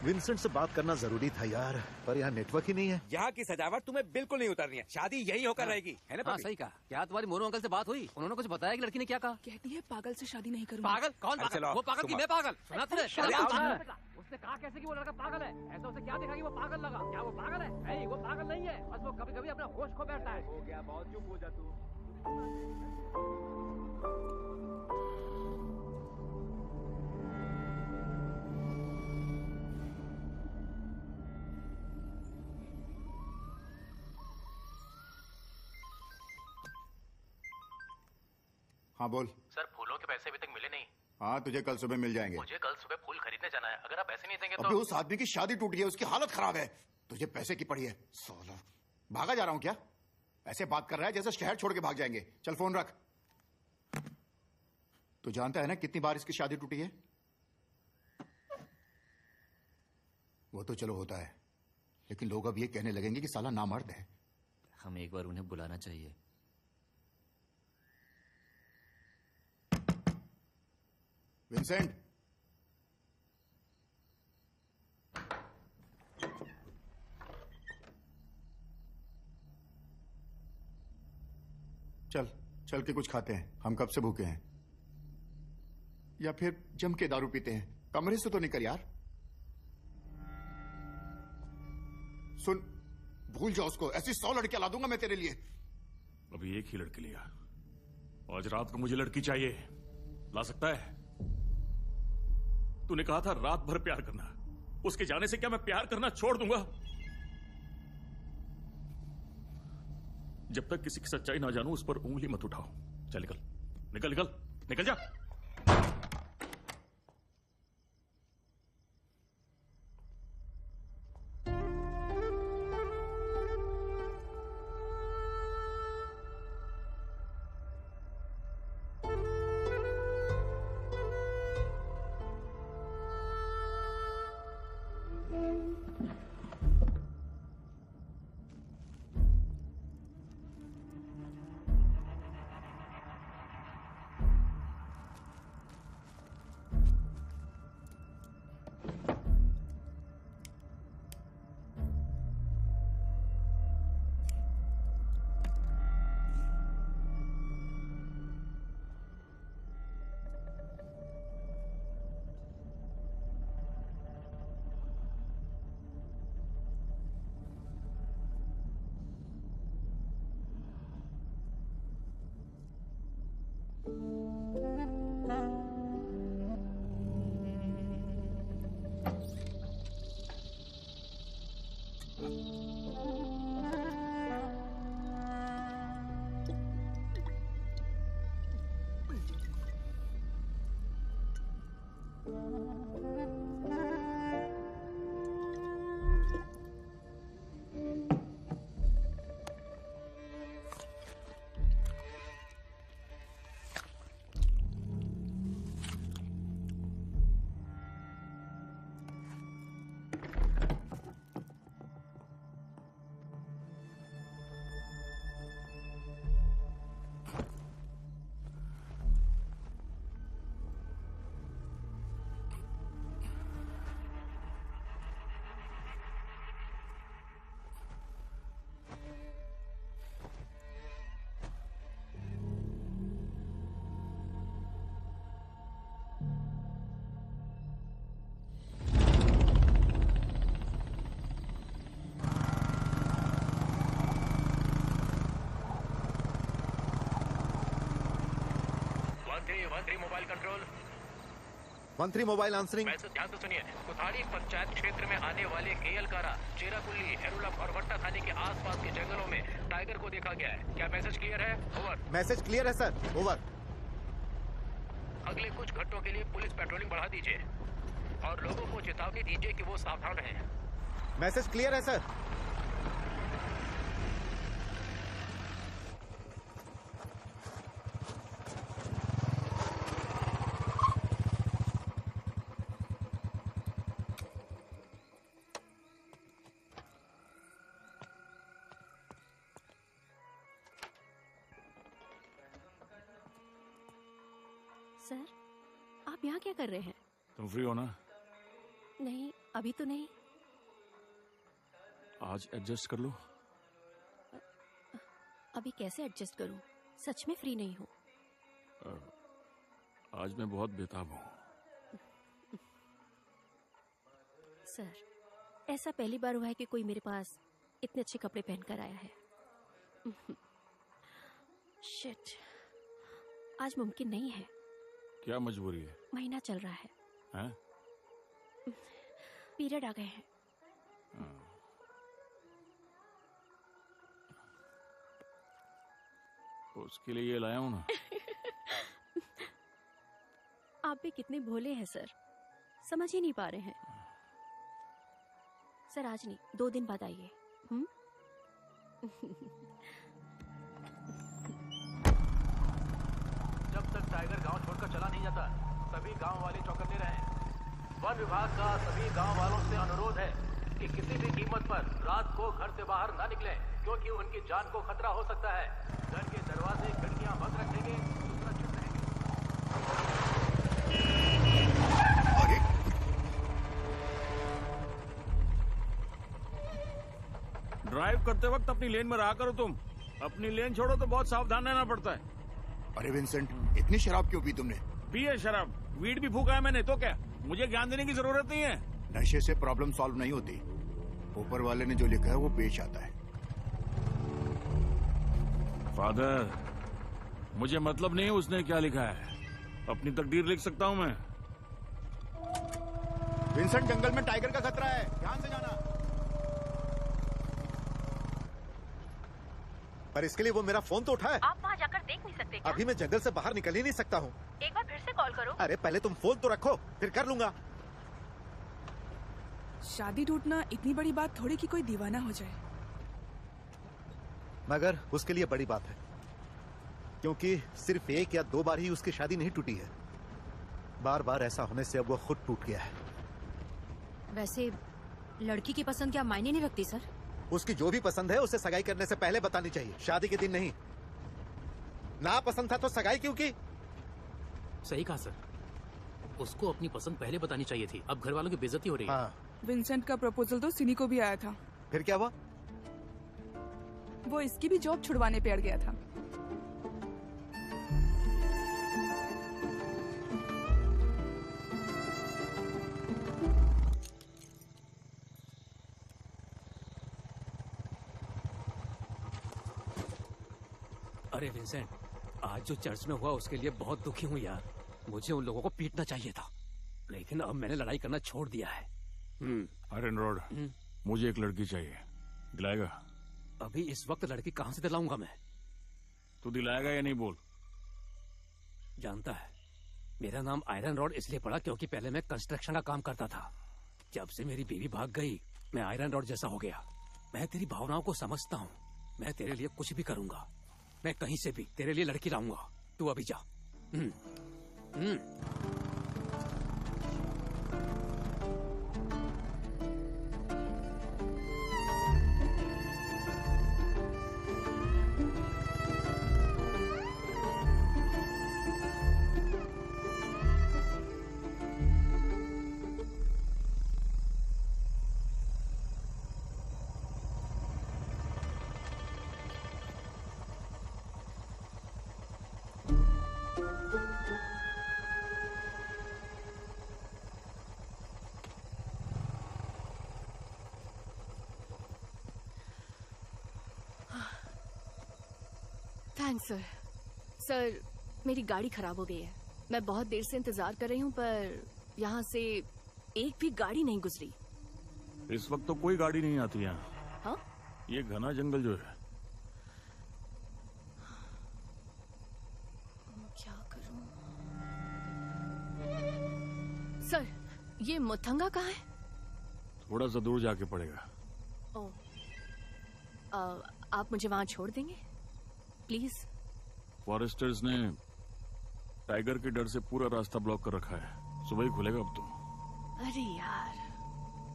विंसेंट से बात करना जरूरी था यार, पर यहाँ नेटवर्क ही नहीं है। यहाँ की सजावट तुम्हें बिल्कुल नहीं उतारनी है। शादी यही होकर रहेगी, है ना? हाँ सही कहा। क्या तुम्हारी मोनू अंकल से बात हुई? उन्होंने कुछ बताया कि लड़की ने क्या कहा? कहती है पागल से शादी नहीं करूंगी। पागल? कौन पागल? वो पागल की मैं पागल? सुना तुमने? उसने कहा कैसे कि वो लड़का पागल है? ऐसा उसे क्या देखा कि वो पागल लगा? क्या वो पागल है? नहीं वो पागल नहीं है, बस वो कभी कभी अपना होश खो बैठता है। हो गया बहुत, चुप हो जा तू। हाँ बोल। सर फूलों के पैसे अभी तक मिले नहीं। हाँ तुझे कल सुबह मिल जाएंगे। मुझे कल सुबह फूल खरीदने जाना है, अगर आप पैसे नहीं देंगे अबे उस आदमी की शादी टूट गई है, उसकी हालत खराब है, तुझे पैसे की पड़ी है। साला भागा जा रहा हूँ क्या? ऐसे बात कर रहा है जैसे शहर छोड़ के भाग जाएंगे। चल फोन रख। तू जानता है ना कितनी बार इसकी शादी टूटी है? वो तो चलो होता है, लेकिन लोग अब ये कहने लगेंगे कि साला नामर्द है। हमें एक बार उन्हें बुलाना चाहिए। विंसेंट, चल के कुछ खाते हैं, हम कब से भूखे हैं। या फिर जम के दारू पीते हैं। कमरे से तो निकल यार। सुन, भूल जाओ उसको, ऐसी 100 लड़कियां ला दूंगा मैं तेरे लिए। अभी एक ही लड़की लिया, आज रात को मुझे लड़की चाहिए। ला सकता है? तूने कहा था रात भर प्यार करना, उसके जाने से क्या मैं प्यार करना छोड़ दूंगा? जब तक किसी की सच्चाई ना जानूं, उस पर उंगली मत उठाओ। चल निकल निकल निकल निकल जा। Mobile control 13 mobile answering. वैसे ध्यान से सुनिए, कुथाड़ी पंचायत क्षेत्र में आने वाले केएलकारा, चेराकुल्ली, हेरुलक और वट्टा थाने के आसपास के जंगलों में टाइगर को देखा गया है। क्या मैसेज क्लियर है? ओवर। मैसेज क्लियर है सर, ओवर। अगले कुछ घंटों के लिए पुलिस पेट्रोलिंग बढ़ा दीजिए और लोगों को चेतावनी दीजिए कि वो सावधान रहें। मैसेज क्लियर है सर। सर, आप यहाँ क्या कर रहे हैं? तुम फ्री हो ना? नहीं, अभी तो नहीं। आज एडजस्ट कर लो। अभी कैसे एडजस्ट करूं? सच में फ्री नहीं हूँ। आज मैं बहुत बेताब हूँ। सर, ऐसा पहली बार हुआ है कि कोई मेरे पास इतने अच्छे कपड़े पहनकर आया है। शिट, आज मुमकिन नहीं है। क्या मजबूरी है? महीना चल रहा है। हैं? पीरियड आ गए हैं। उसके लिए ये लाया हूँ ना। आप भी कितने भोले हैं सर, समझ ही नहीं पा रहे हैं। सर आज नहीं, 2 दिन बाद आइए। जब तक टाइगर गांव छोड़कर चला नहीं जाता, सभी गांव वाले चौकन्ने रहें। वन विभाग का सभी गांव वालों से अनुरोध है कि किसी भी कीमत पर रात को घर से बाहर न निकलें, क्योंकि उनकी जान को खतरा हो सकता है। घर के दरवाजे खिड़कियां बंद रखेंगे तो सुरक्षित रहेंगे। ड्राइव करते वक्त अपनी लेन में रहा करो तुम। अपनी लेन छोड़ो तो बहुत सावधान रहना पड़ता है। अरे विंसेंट, इतनी शराब क्यों पी तुमने? पी है शराब, वीड भी फूका है मैंने, तो क्या? मुझे ज्ञान देने की जरूरत नहीं है। नशे से प्रॉब्लम सॉल्व नहीं होती। ऊपर वाले ने जो लिखा है वो पेश आता है। फादर, मुझे मतलब नहीं उसने क्या लिखा है। अपनी तकदीर लिख सकता हूँ मैं। विंसेंट, जंगल में टाइगर का खतरा है, ध्यान से जाना। पर इसके लिए वो मेरा फोन तो उठाए। आप वहाँ जाकर देख नहीं सकते क्या? अभी मैं जंगल से बाहर निकल ही नहीं सकता हूँ। एक बार फिर से कॉल करो। अरे पहले तुम फोन तो रखो, फिर कर लूंगा। शादी टूटना इतनी बड़ी बात थोड़ी कि कोई दीवाना हो जाए। मगर उसके लिए बड़ी बात है, क्योंकि सिर्फ 1 या 2 बार ही उसकी शादी नहीं टूटी है। बार बार ऐसा होने से अब वो खुद टूट गया है। वैसे लड़की की पसंद क्या मायने नहीं रखती सर? उसकी जो भी पसंद है उसे सगाई करने से पहले बतानी चाहिए, शादी के दिन नहीं। ना पसंद था तो सगाई क्यों की? सही कहा सर, उसको अपनी पसंद पहले बतानी चाहिए थी। अब घर वालों की बेइज्जती हो रही है। हाँ। विंसेंट का प्रपोजल तो सिनी को भी आया था। फिर क्या हुआ? वो इसकी भी जॉब छुड़वाने पे अड़ गया था। अरे विंसेंट, आज जो चर्च में हुआ उसके लिए बहुत दुखी हूँ यार। मुझे उन लोगों को पीटना चाहिए था, लेकिन अब मैंने लड़ाई करना छोड़ दिया है। आयरन रॉड, मुझे एक लड़की चाहिए, दिलाएगा? अभी इस वक्त लड़की कहाँ से दिलाऊंगा मैं? तू दिलाएगा या नहीं बोल? जानता है, मेरा नाम आयरन रॉड इसलिए पड़ा क्योंकि पहले मैं कंस्ट्रक्शन का काम करता था। जब से मेरी बीवी भाग गई, मैं आयरन रॉड जैसा हो गया। मैं तेरी भावनाओं को समझता हूँ। मैं तेरे लिए कुछ भी करूंगा। मैं कहीं से भी तेरे लिए लड़की लाऊंगा। तू अभी जा। Thanks sir. सर, मेरी गाड़ी खराब हो गई है। मैं बहुत देर से इंतजार कर रही हूँ, पर यहाँ से एक भी गाड़ी नहीं गुजरी। इस वक्त तो कोई गाड़ी नहीं आती यहाँ। हाँ? ये घना जंगल जो है। क्या करूँ? सर, ये मुथंगा कहाँ है? थोड़ा सा दूर जाके पड़ेगा। ओह, आप मुझे वहाँ छोड़ देंगे प्लीज? फॉरेस्टर्स ने टाइगर के डर से पूरा रास्ता ब्लॉक कर रखा है। सुबह ही खुलेगा अब तो। अरे यार,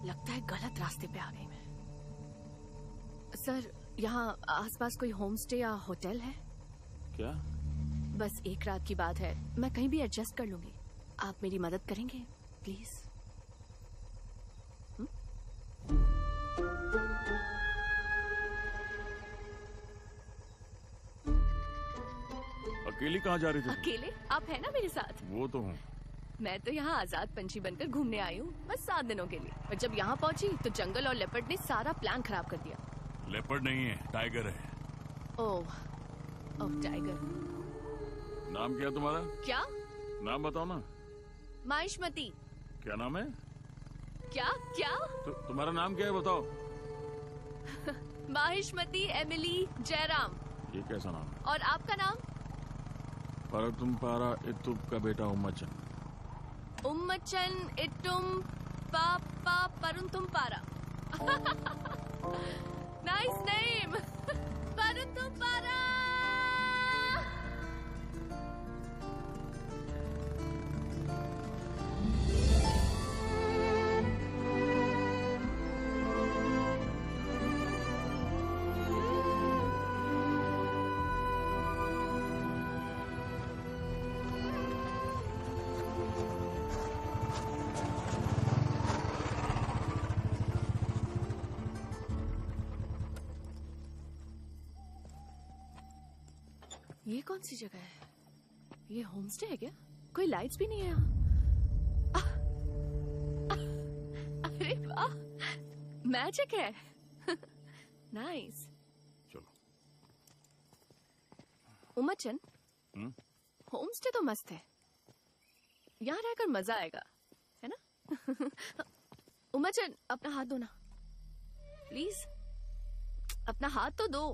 लगता है गलत रास्ते पे आ गई मैं। सर, यहाँ आसपास कोई होम स्टे या होटल है क्या? बस एक रात की बात है, मैं कहीं भी एडजस्ट कर लूंगी। आप मेरी मदद करेंगे प्लीज? अकेली कहाँ जा रही थी? अकेले? आप है ना मेरे साथ? वो तो हूँ। मैं तो यहाँ आजाद पंछी बनकर घूमने आई हूँ, बस 7 दिनों के लिए। और जब यहाँ पहुँची तो जंगल और लेपर्ड ने सारा प्लान खराब कर दिया। लेपर्ड नहीं है, टाइगर है। ओह, टाइगर। नाम क्या है तुम्हारा? क्या नाम बताओ ना। माहिष्मती। क्या नाम है? क्या क्या? तुम्हारा नाम क्या है बताओ। माहिष्मती एमिली जयराम। ये कैसा नाम है? और आपका नाम? परतुम पारा इतुब का बेटा उम्मचन। उम्मचन इट्टुम पापा परुंतुम पारा। Nice name. परुंतुम पारा। ये कौन सी जगह है? ये होम स्टे है क्या? कोई लाइट्स भी नहीं है यहाँ। अरे वाह, मैजिक है। नाइस। चलो। उम्मचन, होम स्टे तो मस्त है। यहाँ रहकर मजा आएगा, है ना? उमाचन अपना हाथ दो ना प्लीज, अपना हाथ तो दो।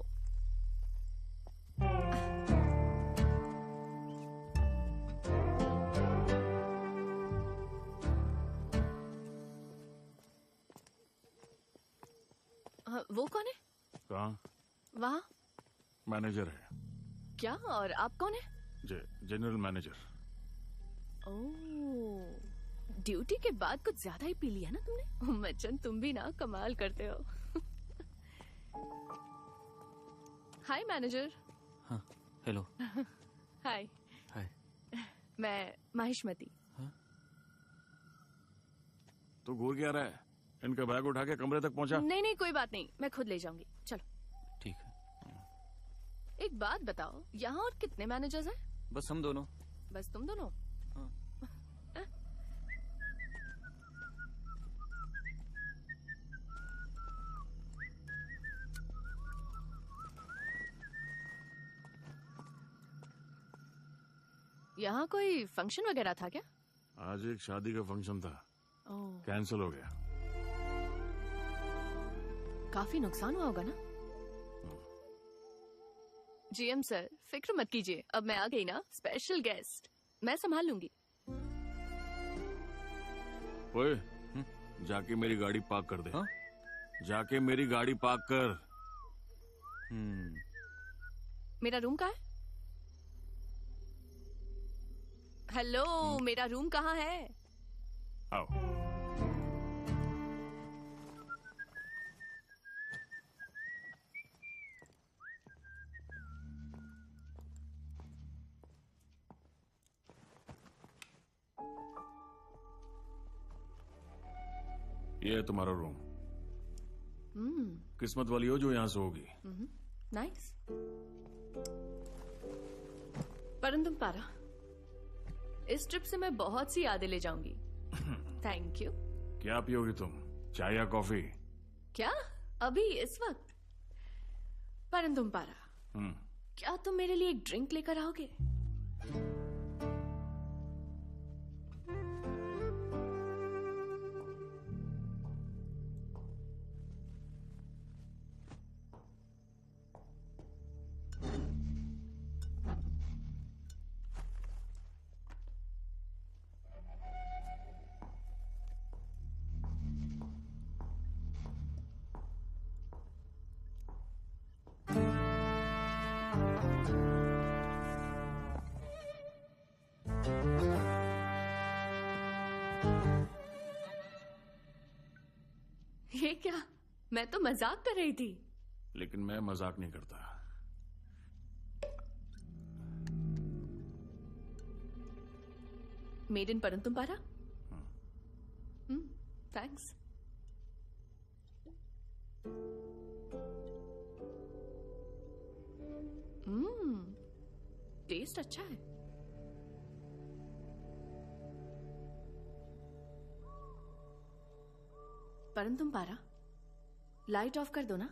वो कौन है? कहाँ? वहाँ। मैनेजर है। क्या? और आप कौन है? General manager. ओह, ड्यूटी के बाद कुछ ज्यादा ही पी लिया ना तुमने। मचन तुम भी ना कमाल करते हो। हाय मैनेजर। हाँ, हेलो। हाय। हाय। मैं माहिष्मती। तो घूर क्या रहा है? इनका बैग उठा के कमरे तक पहुंचा। नहीं नहीं कोई बात नहीं, मैं खुद ले जाऊंगी। चलो। ठीक है। एक बात बताओ, यहाँ और कितने मैनेजर्स हैं? बस हम दोनों। बस तुम दोनों? यहाँ कोई फंक्शन वगैरह था क्या? आज एक शादी का फंक्शन था, ओह, कैंसिल हो गया। काफी नुकसान हुआ होगा ना? जीएम सर फिक्र मत कीजिए, अब मैं आ गई ना, स्पेशल गेस्ट, मैं संभाल लूंगी। ओए, जाके मेरी गाड़ी पार्क कर दे। जाके मेरी गाड़ी पार्क कर। मेरा रूम कहाँ है? हेलो, मेरा रूम कहाँ है? आओ। ये है तुम्हारा रूम। किस्मत वाली हो जो यहाँ से होगी। नाइस। परंतु पारा, इस ट्रिप से मैं बहुत सी यादें ले जाऊंगी। Thank you. क्या पियोगी तुम, चाय या कॉफी? क्या अभी इस वक्त? परंतु पारा, क्या तुम मेरे लिए एक ड्रिंक लेकर आओगे? ये क्या? मैं तो मजाक कर रही थी। लेकिन मैं मजाक नहीं करता। मेड इन परंतु पारा। थैंक्स। टेस्ट अच्छा है। परंतु पारा, लाइट ऑफ कर दो ना।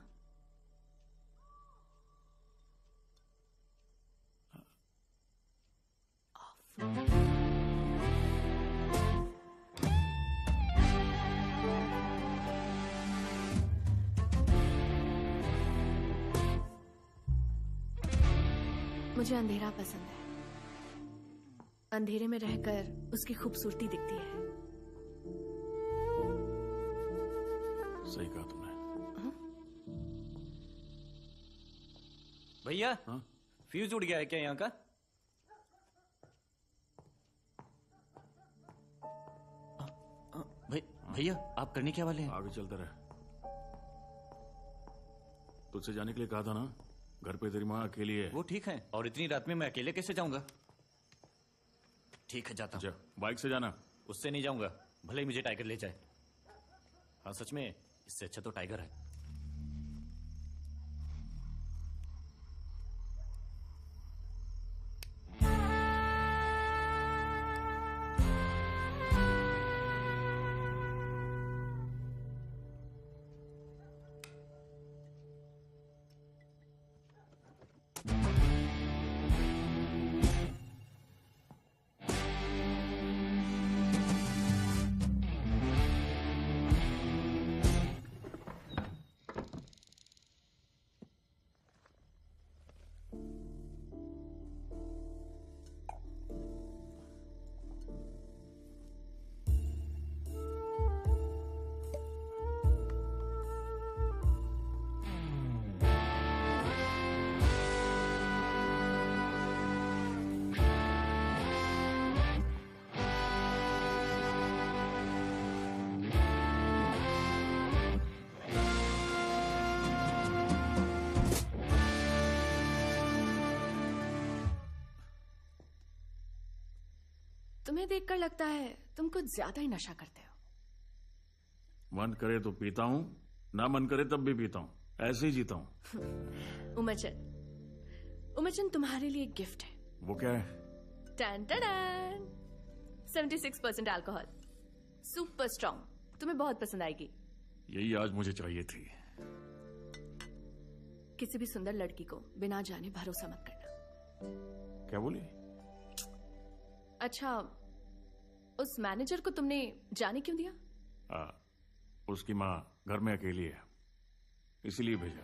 मुझे अंधेरा पसंद है। अंधेरे में रहकर उसकी खूबसूरती दिखती है। सही कहा तुमने। भैया, फ्यूज उड़ गया है क्या यहाँ का? भैया, आप करने क्या वाले हैं? आगे चलते रहे। तुझसे जाने के लिए कहा था ना, घर पे तेरी माँ अकेली है। वो ठीक है, और इतनी रात में मैं अकेले कैसे जाऊंगा? ठीक है, जाता हूँ। बाइक से जाना। उससे नहीं जाऊंगा, भले ही मुझे टाइगर ले जाए। हाँ सच में, इससे अच्छा तो टाइगर है। तुम्हें देखकर लगता है तुम कुछ ज्यादा ही नशा करते हो। मन करे तो पीता हूँ, ना मन करे तब भी पीता हूँ, ऐसे ही जीता हूँ। उमचन तुम्हारे लिए गिफ्ट है। वो क्या है? टन टन 76% अल्कोहल, सुपर स्ट्रॉन्ग, तुम्हें बहुत पसंद आएगी। यही आज मुझे चाहिए थी। किसी भी सुंदर लड़की को बिना जाने भरोसा मत करना। क्या बोली? अच्छा, उस मैनेजर को तुमने जाने क्यों दिया? उसकी माँ घर में अकेली है, इसीलिए भेजा।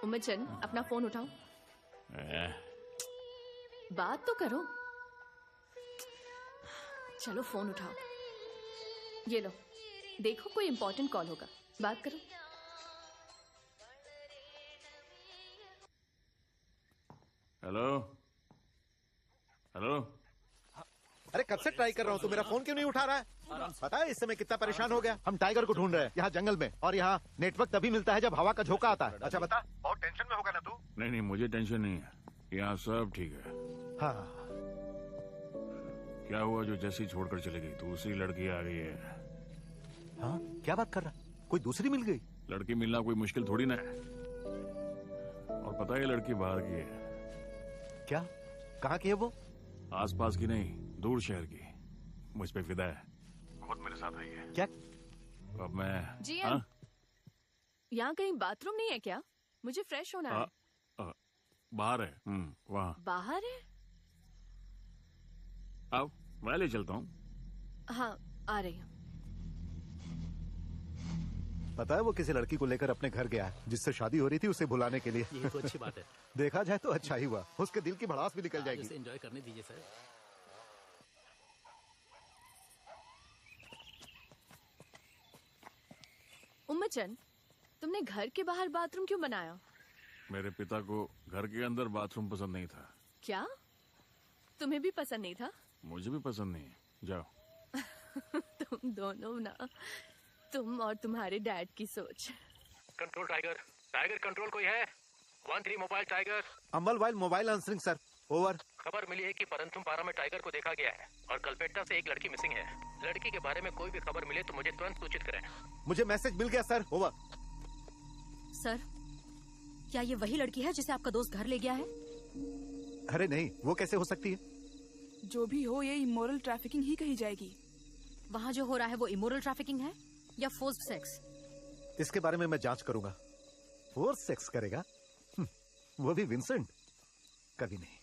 उमचन, अपना फोन उठाओ। बात तो करो। चलो फोन उठाओ। ये लो, देखो कोई इंपॉर्टेंट कॉल होगा, बात करो। Hello hello. अरे कब से ट्राई कर रहा हूँ, तू मेरा फोन क्यों नहीं उठा रहा है? पता है इस समय कितना परेशान हो गया? हम टाइगर को ढूंढ रहे हैं यहाँ जंगल में, और यहाँ नेटवर्क तभी मिलता है जब हवा का झोंका आता है। अच्छा बता, बहुत टेंशन में होगा ना तू? नहीं नहीं, मुझे टेंशन नहीं है, यहाँ सब ठीक है। हाँ। क्या हुआ जो जैसी छोड़कर चली गई? दूसरी लड़की आ गई है। हाँ, क्या बात कर रहा? कोई दूसरी मिल गई? लड़की मिलना कोई मुश्किल थोड़ी ना है। और पता है लड़की बाहर की है। क्या? कहाँ की है वो? आसपास की नहीं, दूर शहर की। मुझ पे फिदा है, खुद मेरे साथ आई है। क्या? अब मैं जी यहाँ कहीं बाथरूम नहीं है क्या? मुझे फ्रेश होना है। बाहर है। वहाँ बाहर है? आओ, मैं ले चलता हूँ। हाँ, आ रही हूँ। पता है वो किसी लड़की को लेकर अपने घर गया है जिससे शादी हो रही थी, उसे भुलाने के लिए। ये तो अच्छी बात है। देखा जाए तो अच्छा ही हुआ, उसके दिल की भड़ास भी निकल जाएगी। एंजॉय करने दीजिए सर। उमचन, तुमने घर के बाहर बाथरूम क्यों बनाया? मेरे पिता को घर के अंदर बाथरूम पसंद नहीं था। क्या? तुम्हें भी पसंद नहीं था? मुझे भी पसंद नहीं है। जाओ। तुम दोनों ना, तुम और तुम्हारे डैड की सोच। कंट्रोल टाइगर, टाइगर कंट्रोल कोई है? 13 मोबाइल टाइगर। अम्बल while mobile answering sir, over. खबर मिली है कि परंतुम पारा में टाइगर को देखा गया है और कलपेट्टा से एक लड़की मिसिंग है। लड़की के बारे में कोई भी खबर मिले तो मुझे तुरंत सूचित करें। मुझे मैसेज मिल गया सर, ओवर। सर, क्या ये वही लड़की है जिसे आपका दोस्त घर ले गया है? अरे नहीं, वो कैसे हो सकती है? जो भी हो, ये इमोरल ट्रैफिकिंग ही कही जाएगी। वहाँ जो हो रहा है वो इमोरल ट्रैफिकिंग है या फोर्स्ड सेक्स? इसके बारे में मैं जांच करूंगा। फोर्स सेक्स करेगा? वो भी विंसेंट? कभी नहीं।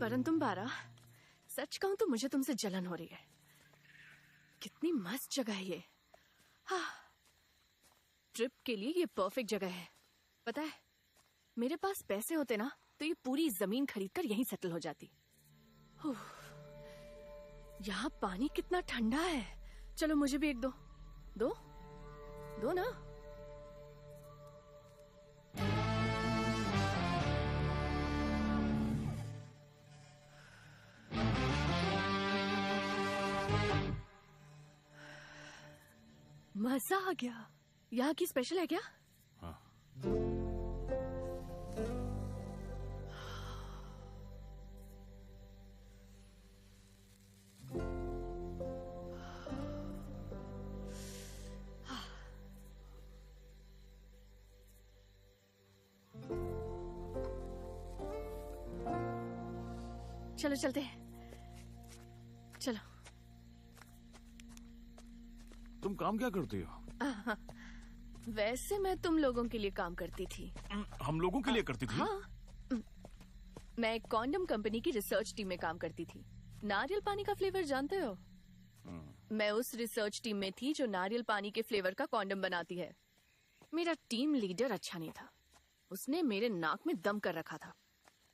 परंतुम पारा, सच कहूं तो मुझे तुमसे जलन हो रही है। कितनी मस्त जगह है ये। हाँ, ट्रिप के लिए ये परफेक्ट जगह है। पता है, मेरे पास पैसे होते ना तो ये पूरी जमीन खरीदकर यहीं सेटल हो जाती। यहाँ पानी कितना ठंडा है। चलो मुझे भी एक दो। दो दो ना। मजा आ गया। यहाँ की स्पेशल है क्या? हाँ। चलो चलते हैं। चलो। तुम काम क्या करती हो? वैसे मैं तुम लोगों के लिए काम करती थी। हम लोगों के लिए करती थी? हाँ, मैं एक कॉन्डम कंपनी की रिसर्च टीम में काम करती थी। नारियल पानी का फ्लेवर जानते हो? मैं उस रिसर्च टीम में थी जो नारियल पानी के फ्लेवर का कॉन्डम बनाती है। मेरा टीम लीडर अच्छा नहीं था, उसने मेरे नाक में दम कर रखा था।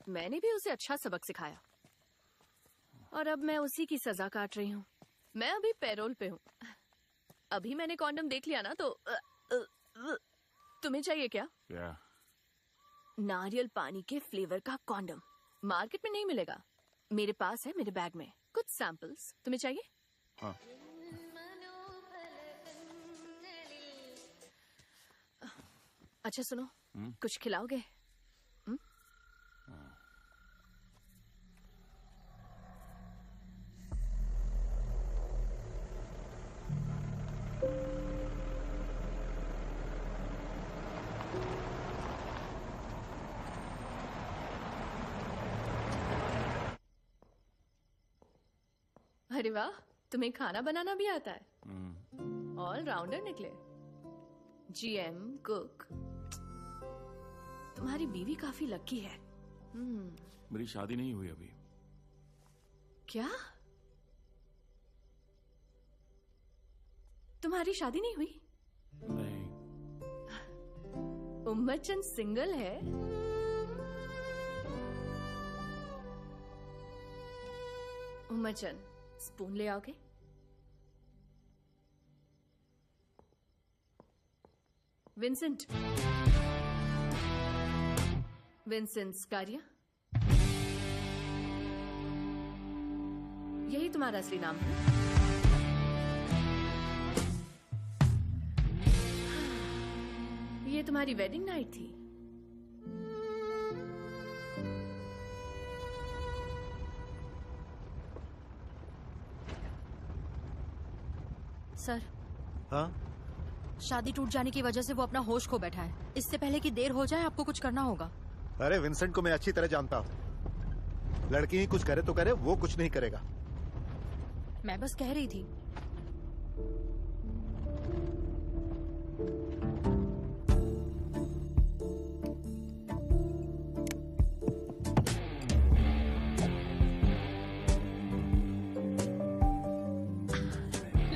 मैंने भी उसे अच्छा सबक सिखाया और अब मैं उसी की सजा काट रही हूँ। मैं अभी पैरोल पे हूँ। अभी मैंने कॉन्डम देख लिया ना तो तुम्हें चाहिए क्या? क्या? नारियल पानी के फ्लेवर का कॉन्डम मार्केट में नहीं मिलेगा, मेरे पास है, मेरे बैग में कुछ सैंपल्स। तुम्हें चाहिए? हाँ। अच्छा सुनो, कुछ खिलाओगे? अरे वाह, तुम्हें खाना बनाना भी आता है। ऑल राउंडर निकले। GM, cook. तुम्हारी बीवी काफी लकी है। मेरी शादी नहीं हुई अभी। क्या? तुम्हारी शादी नहीं हुई? नहीं। उम्मचंद सिंगल है? उम्मचंद, स्पून ले आओगे? विंसेंट, विंसेंट स्कारिया, यही तुम्हारा असली नाम है? ये तुम्हारी वेडिंग नाइट थी? सर। हाँ? शादी टूट जाने की वजह से वो अपना होश खो बैठा है। इससे पहले कि देर हो जाए आपको कुछ करना होगा। अरे विंसेंट को मैं अच्छी तरह जानता हूँ। लड़की ही कुछ करे तो करे, वो कुछ नहीं करेगा। मैं बस कह रही थी।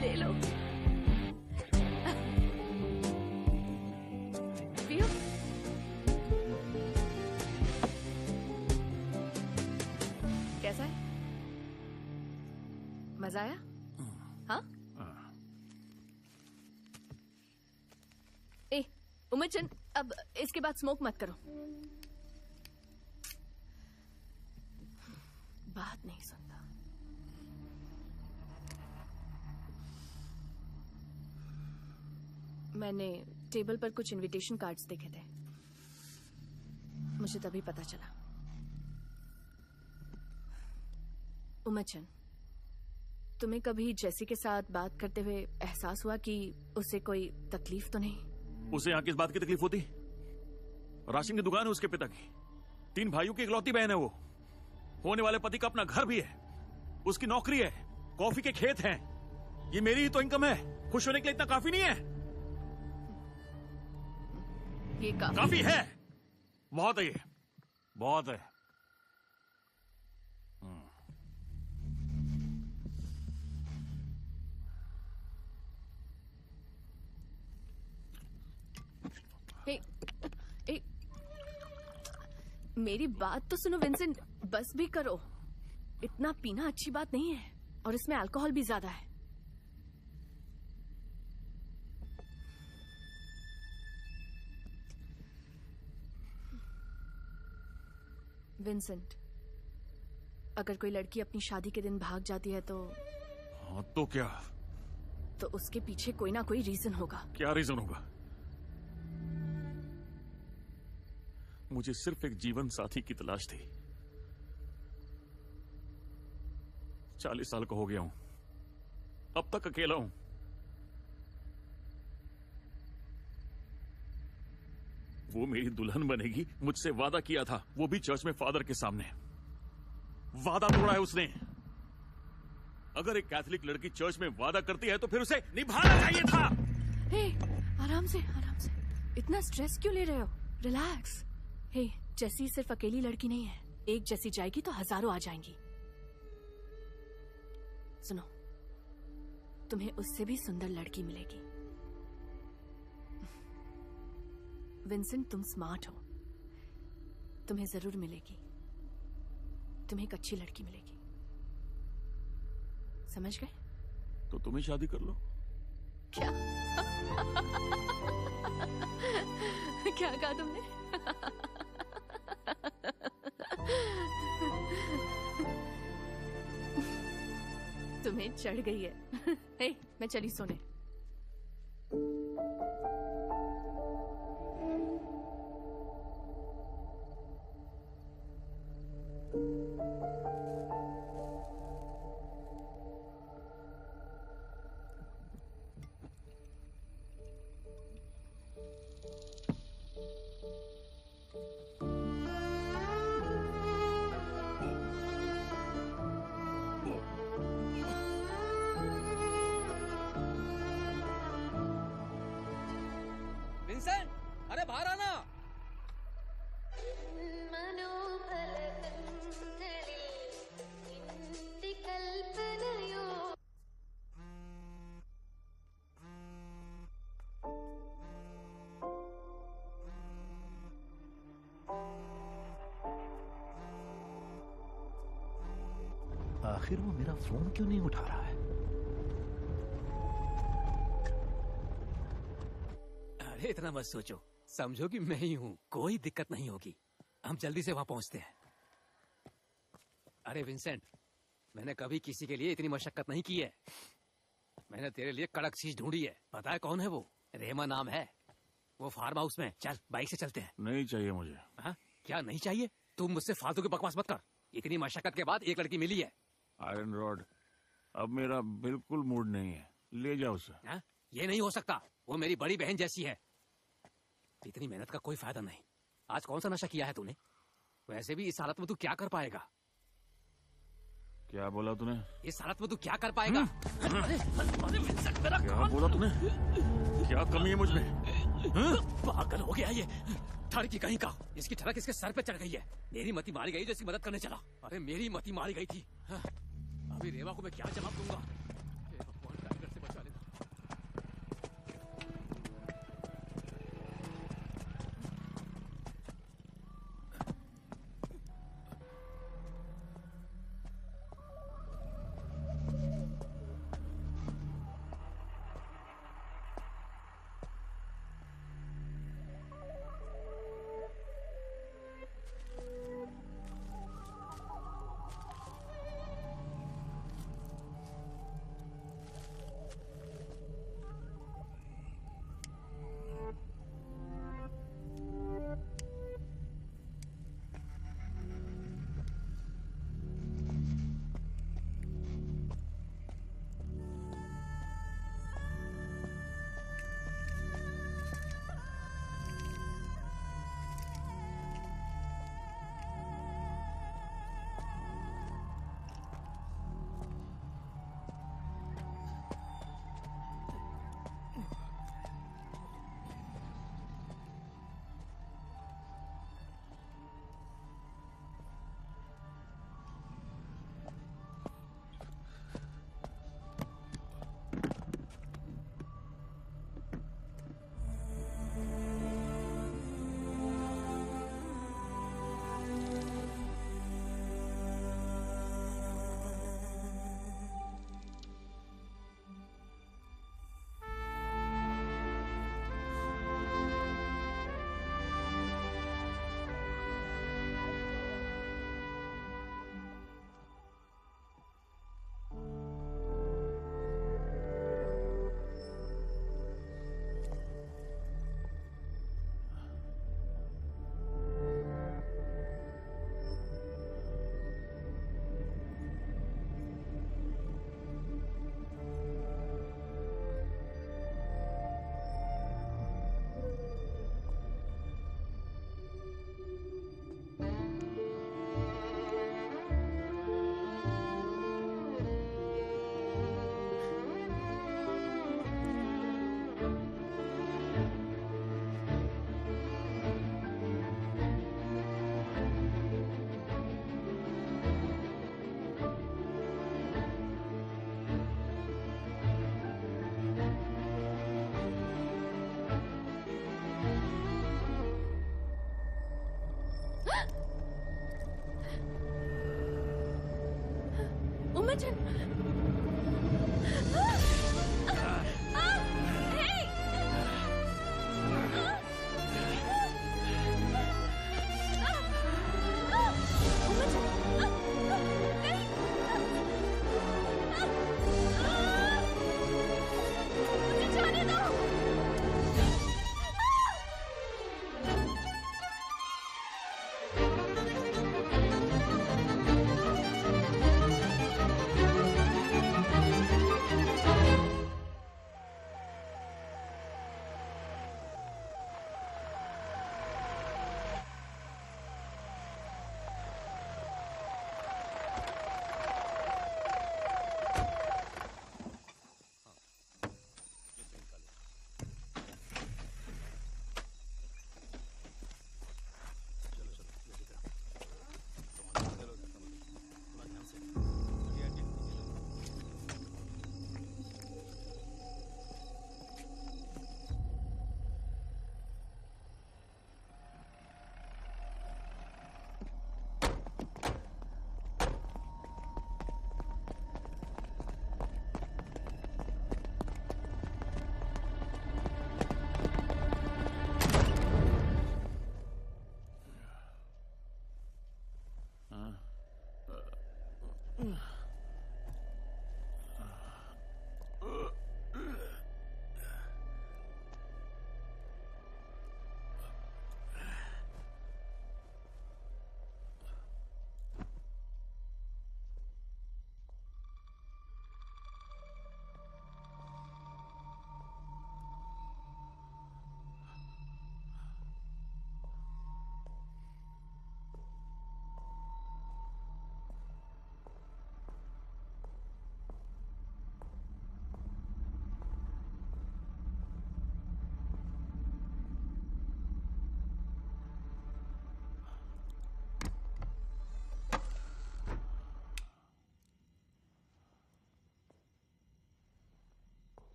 ले लो। पियो। कैसा है? मजा आया? हाँ? ए, उमरचंद, अब इसके बाद स्मोक मत करो। बात नहीं सुनता। मैंने टेबल पर कुछ इनविटेशन कार्ड्स देखे थे, मुझे तभी पता चला। उमरचंद, तुम्हें कभी जेसी के साथ बात करते हुए एहसास हुआ कि उसे कोई तकलीफ तो नहीं? उसे यहाँ किस बात की तकलीफ होती? राशन की दुकान है उसके पिता की। 3 भाइयों की इकलौती बहन है वो। होने वाले पति का अपना घर भी है, उसकी नौकरी है, कॉफी के खेत हैं। ये मेरी ही तो इनकम है। खुश होने के लिए इतना काफी नहीं है? ये काफी है, बहुत है, ये बहुत है। ए, मेरी बात तो सुनो विंसेंट, बस भी करो। इतना पीना अच्छी बात नहीं है और इसमें अल्कोहल भी ज्यादा है। विंसेंट, अगर कोई लड़की अपनी शादी के दिन भाग जाती है तो हाँ, तो क्या? तो उसके पीछे कोई ना कोई रीजन होगा। क्या रीजन होगा? मुझे सिर्फ एक जीवन साथी की तलाश थी। 40 साल का हो गया हूं, अब तक अकेला हूं। वो मेरी दुल्हन बनेगी, मुझसे वादा किया था, वो भी चर्च में फादर के सामने। वादा तोड़ा है उसने। अगर एक कैथोलिक लड़की चर्च में वादा करती है तो फिर उसे निभाना चाहिए था। हे, आराम से, आराम से। इतना स्ट्रेस क्यों ले रहे हो? रिलैक्स। हे, जेसी सिर्फ अकेली लड़की नहीं है। एक जेसी जाएगी तो हजारों आ जाएंगी। सुनो, तुम्हें उससे भी सुंदर लड़की मिलेगी। विंसेंट, तुम स्मार्ट हो, तुम्हें जरूर मिलेगी। तुम्हें एक अच्छी लड़की मिलेगी, समझ गए? तो तुम ही शादी कर लो। क्या? क्या कहा तुमने? तुम्हें चढ़ गई है। हे, मैं चली सोने। विंसेंट, अरे बाहर आना। आखिर वो मेरा फोन क्यों नहीं उठा रहा है? अरे इतना मत सोचो, समझो कि मैं ही हूँ, कोई दिक्कत नहीं होगी। हम जल्दी से वहां पहुंचते हैं। अरे विंसेंट, मैंने कभी किसी के लिए इतनी मशक्कत नहीं की है। मैंने तेरे लिए कड़क चीज ढूंढी है। पता है कौन है वो? रेमा नाम है। वो फार्म हाउस में। चल बाइक से चलते हैं। नहीं चाहिए मुझे। हाँ? क्या नहीं चाहिए? तुम मुझसे फालतू की बकवास मत कर। इतनी मशक्कत के बाद एक लड़की मिली है। आयरन रॉड, अब मेरा बिल्कुल मूड नहीं है, ले जाओ उसे। हाँ? ये नहीं हो सकता, वो मेरी बड़ी बहन जैसी है। इतनी मेहनत का कोई फायदा नहीं। आज कौन सा नशा किया है तूने? वैसे भी इस हालत में तू क्या कर पाएगा? क्या बोला तूने? इस हालत में तू क्या कर पाएगा? क्या बोला तूने? क्या कमी है मुझमें? पागल हो गया ये। ठड़की कहीं का, इसकी ठड़क इसके सर पे चढ़ गई है। मेरी मती मारी गई जो इसकी मदद करने चला। अरे मेरी मती मारी गई थी। अभी रेवा को मैं क्या जवाब दूंगा? हे भगवान, टाइगर से बचा लेना। उमरचंद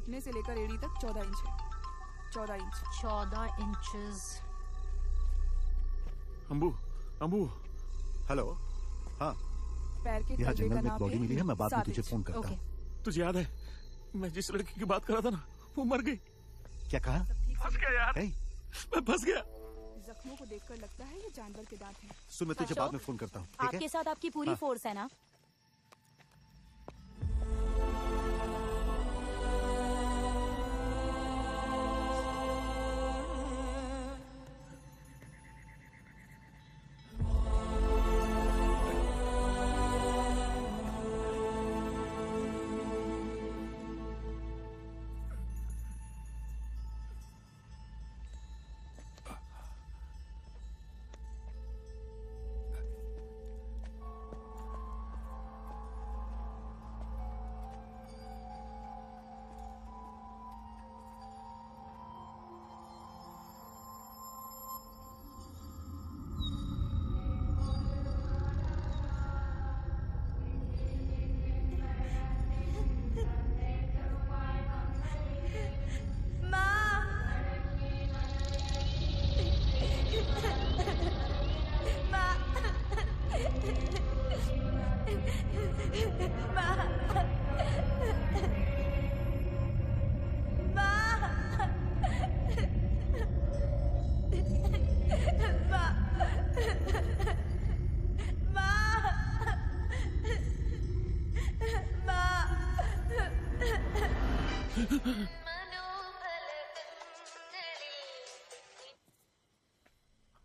घुटने से लेकर एड़ी तक 14 इंच है। 14 इंच। 14 इंचेस। अंबू। हेलो। हाँ, पैर के यहाँ तलवे जंगल का में नाप बॉडी है मिली है, मैं बाद में 7 तुझे इंच। फोन करता हूँ। तुझे याद है मैं जिस लड़की की बात कर रहा था ना, वो मर गई। क्या कहा? फंस गया यार। मैं फंस गया। जख्मों को देखकर लगता है ये जानवर के दांत हैं। सुन, मैं तुझे बाद में फोन करता हूँ, ठीक है? आपके साथ आपकी पूरी हाँ। फोर्स है ना?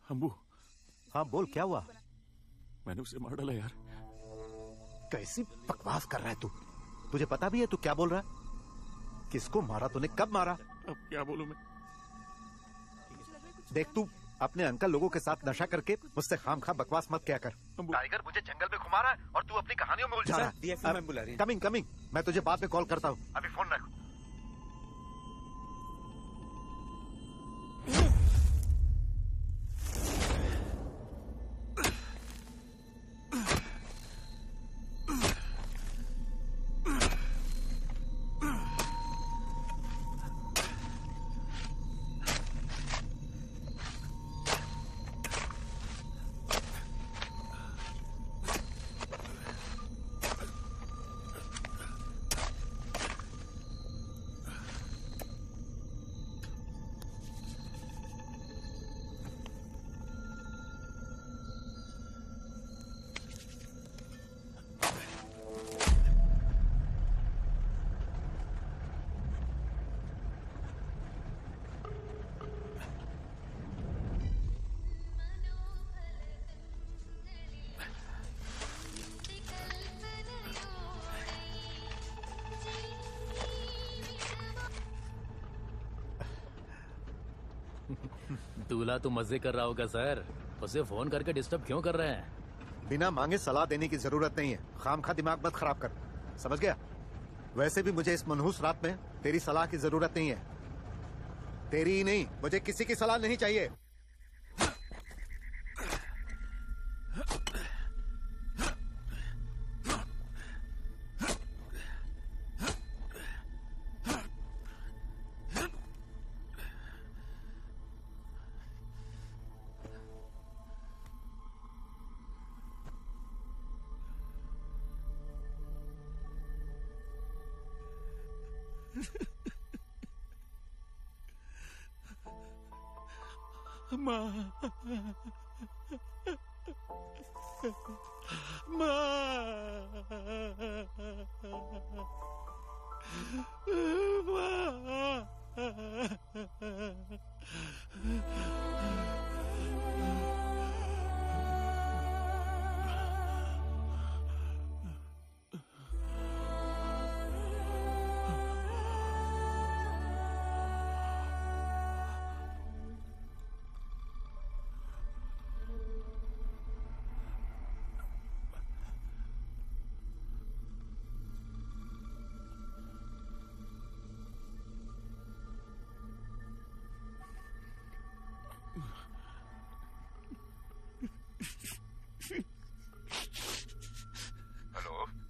अंबू। हाँ बोल, क्या हुआ? मैंने उसे मार डाला यार। कैसी बकवास कर रहा है तू? तुझे पता भी है तू क्या बोल रहा है? किसको मारा तूने, कब मारा? अब क्या बोलूं मैं? देख, तू अपने अंकल लोगों के साथ नशा करके मुझसे खामखा बकवास मत क्या कर। टाइगर मुझे जंगल में घुमा रहा है और तू अपनी कहानियों में उलझा रहा है। DFM में बुला रही है। कमिंग। मैं तुझे बाद में कॉल करता हूँ, अभी फोन रख। दूल्हा तो मजे कर रहा होगा सर, उसे फोन करके डिस्टर्ब क्यों कर रहे हैं? बिना मांगे सलाह देने की जरूरत नहीं है, खामखा दिमाग मत खराब कर, समझ गया? वैसे भी मुझे इस मनहूस रात में तेरी सलाह की जरूरत नहीं है। तेरी ही नहीं, मुझे किसी की सलाह नहीं चाहिए।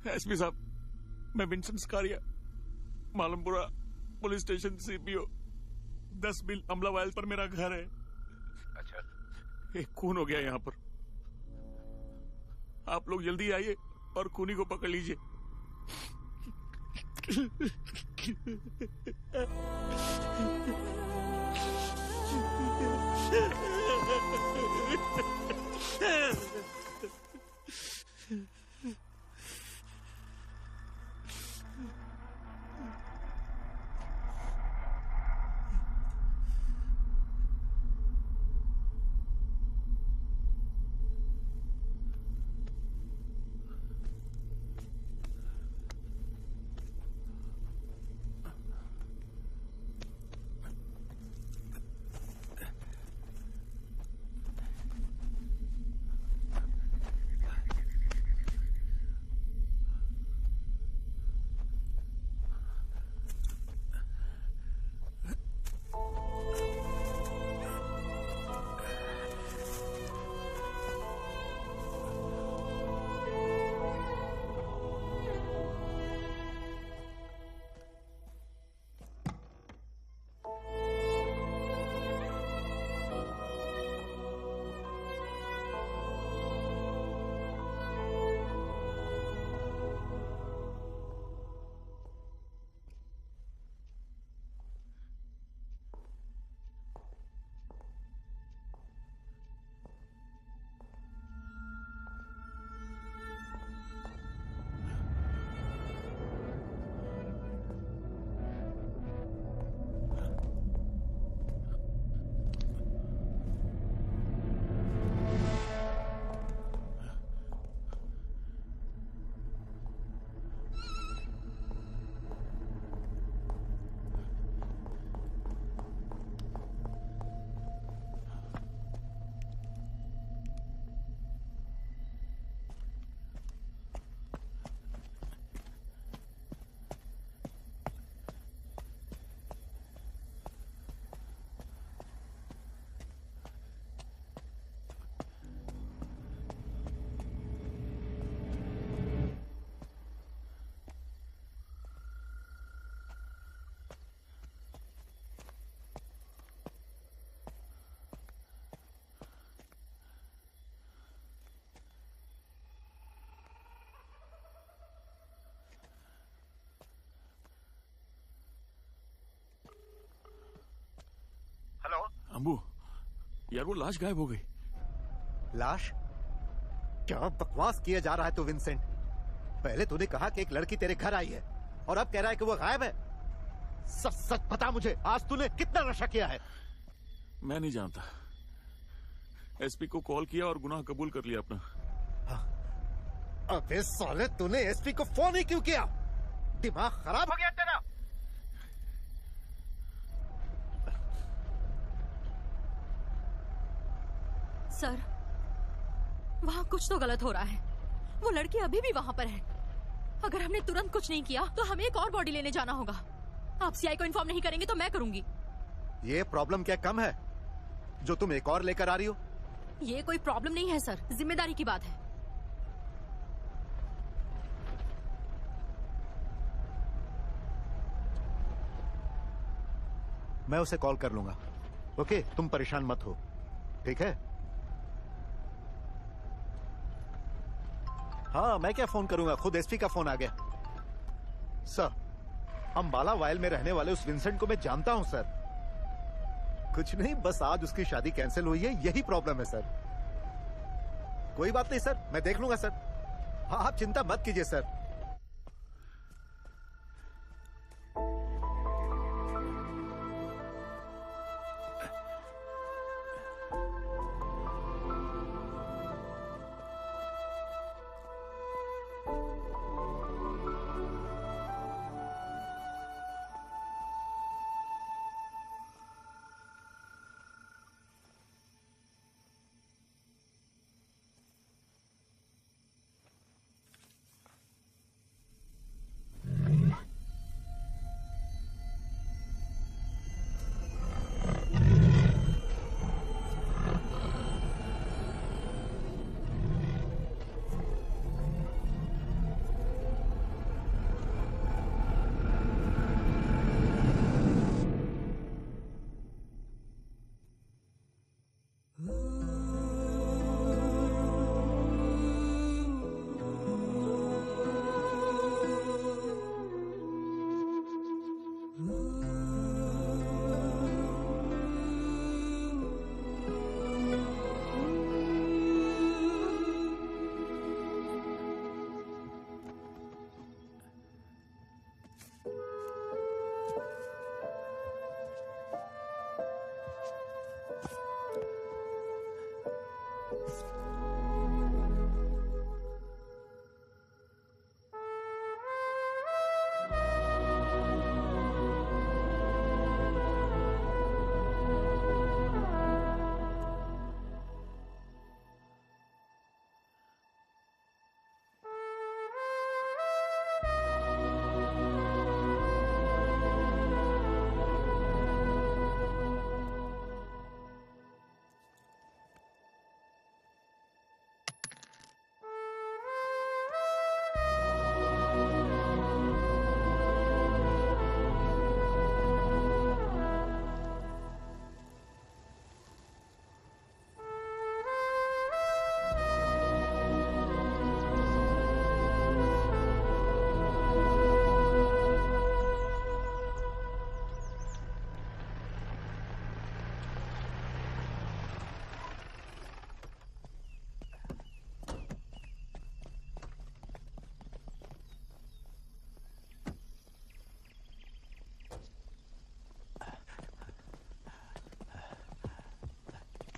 एसपी साहब, मैं Vincent Scaria, Malampura police station CPO 10 मील अमला वाइल पर मेरा घर है। अच्छा, एक खून हो गया यहाँ पर। आप लोग जल्दी आइए और खूनी को पकड़ लीजिए। हेलो अम्बू, यार वो लाश गायब हो गई। लाश? क्या बकवास किया जा रहा है तू विंसेंट? पहले तूने कहा कि एक लड़की तेरे घर आई है और अब कह रहा है कि वो गायब है। सच सच बता मुझे, आज तूने कितना नशा किया है? मैं नहीं जानता। एसपी को कॉल किया और गुनाह कबूल कर लिया अपना। अबे साले, तूने एसपी को फोन ही क्यों किया? दिमाग खराब हो गया तेरा? सर, वहाँ कुछ तो गलत हो रहा है। वो लड़की अभी भी वहाँ पर है। अगर हमने तुरंत कुछ नहीं किया तो हमें एक और बॉडी लेने जाना होगा। आप सीआई को इन्फॉर्म नहीं करेंगे तो मैं करूंगी। ये प्रॉब्लम क्या कम है जो तुम एक और लेकर आ रही हो? ये कोई प्रॉब्लम नहीं है सर, जिम्मेदारी की बात है। मैं उसे कॉल कर लूंगा। ओके, तुम परेशान मत हो, ठीक है? हाँ, मैं क्या फोन करूंगा, खुद एसपी का फोन आ गया। सर, अंबाला वाइल में रहने वाले उस विंसेंट को मैं जानता हूं सर। कुछ नहीं, बस आज उसकी शादी कैंसिल हुई है, यही प्रॉब्लम है सर। कोई बात नहीं सर, मैं देख लूंगा सर। हाँ, आप चिंता मत कीजिए सर।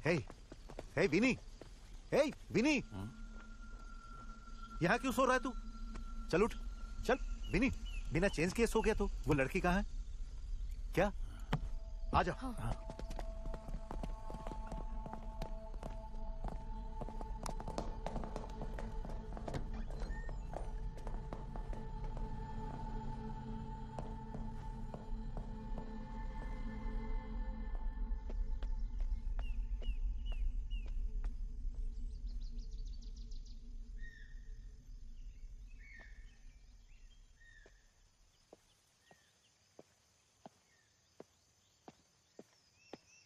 हे, हे विनी, हे विनी, यहाँ क्यों सो रहा है तू? चल उठ, चल विनी, बिना चेंज किए सो गया तू। वो लड़की कहाँ है? क्या? आ जा। हाँ।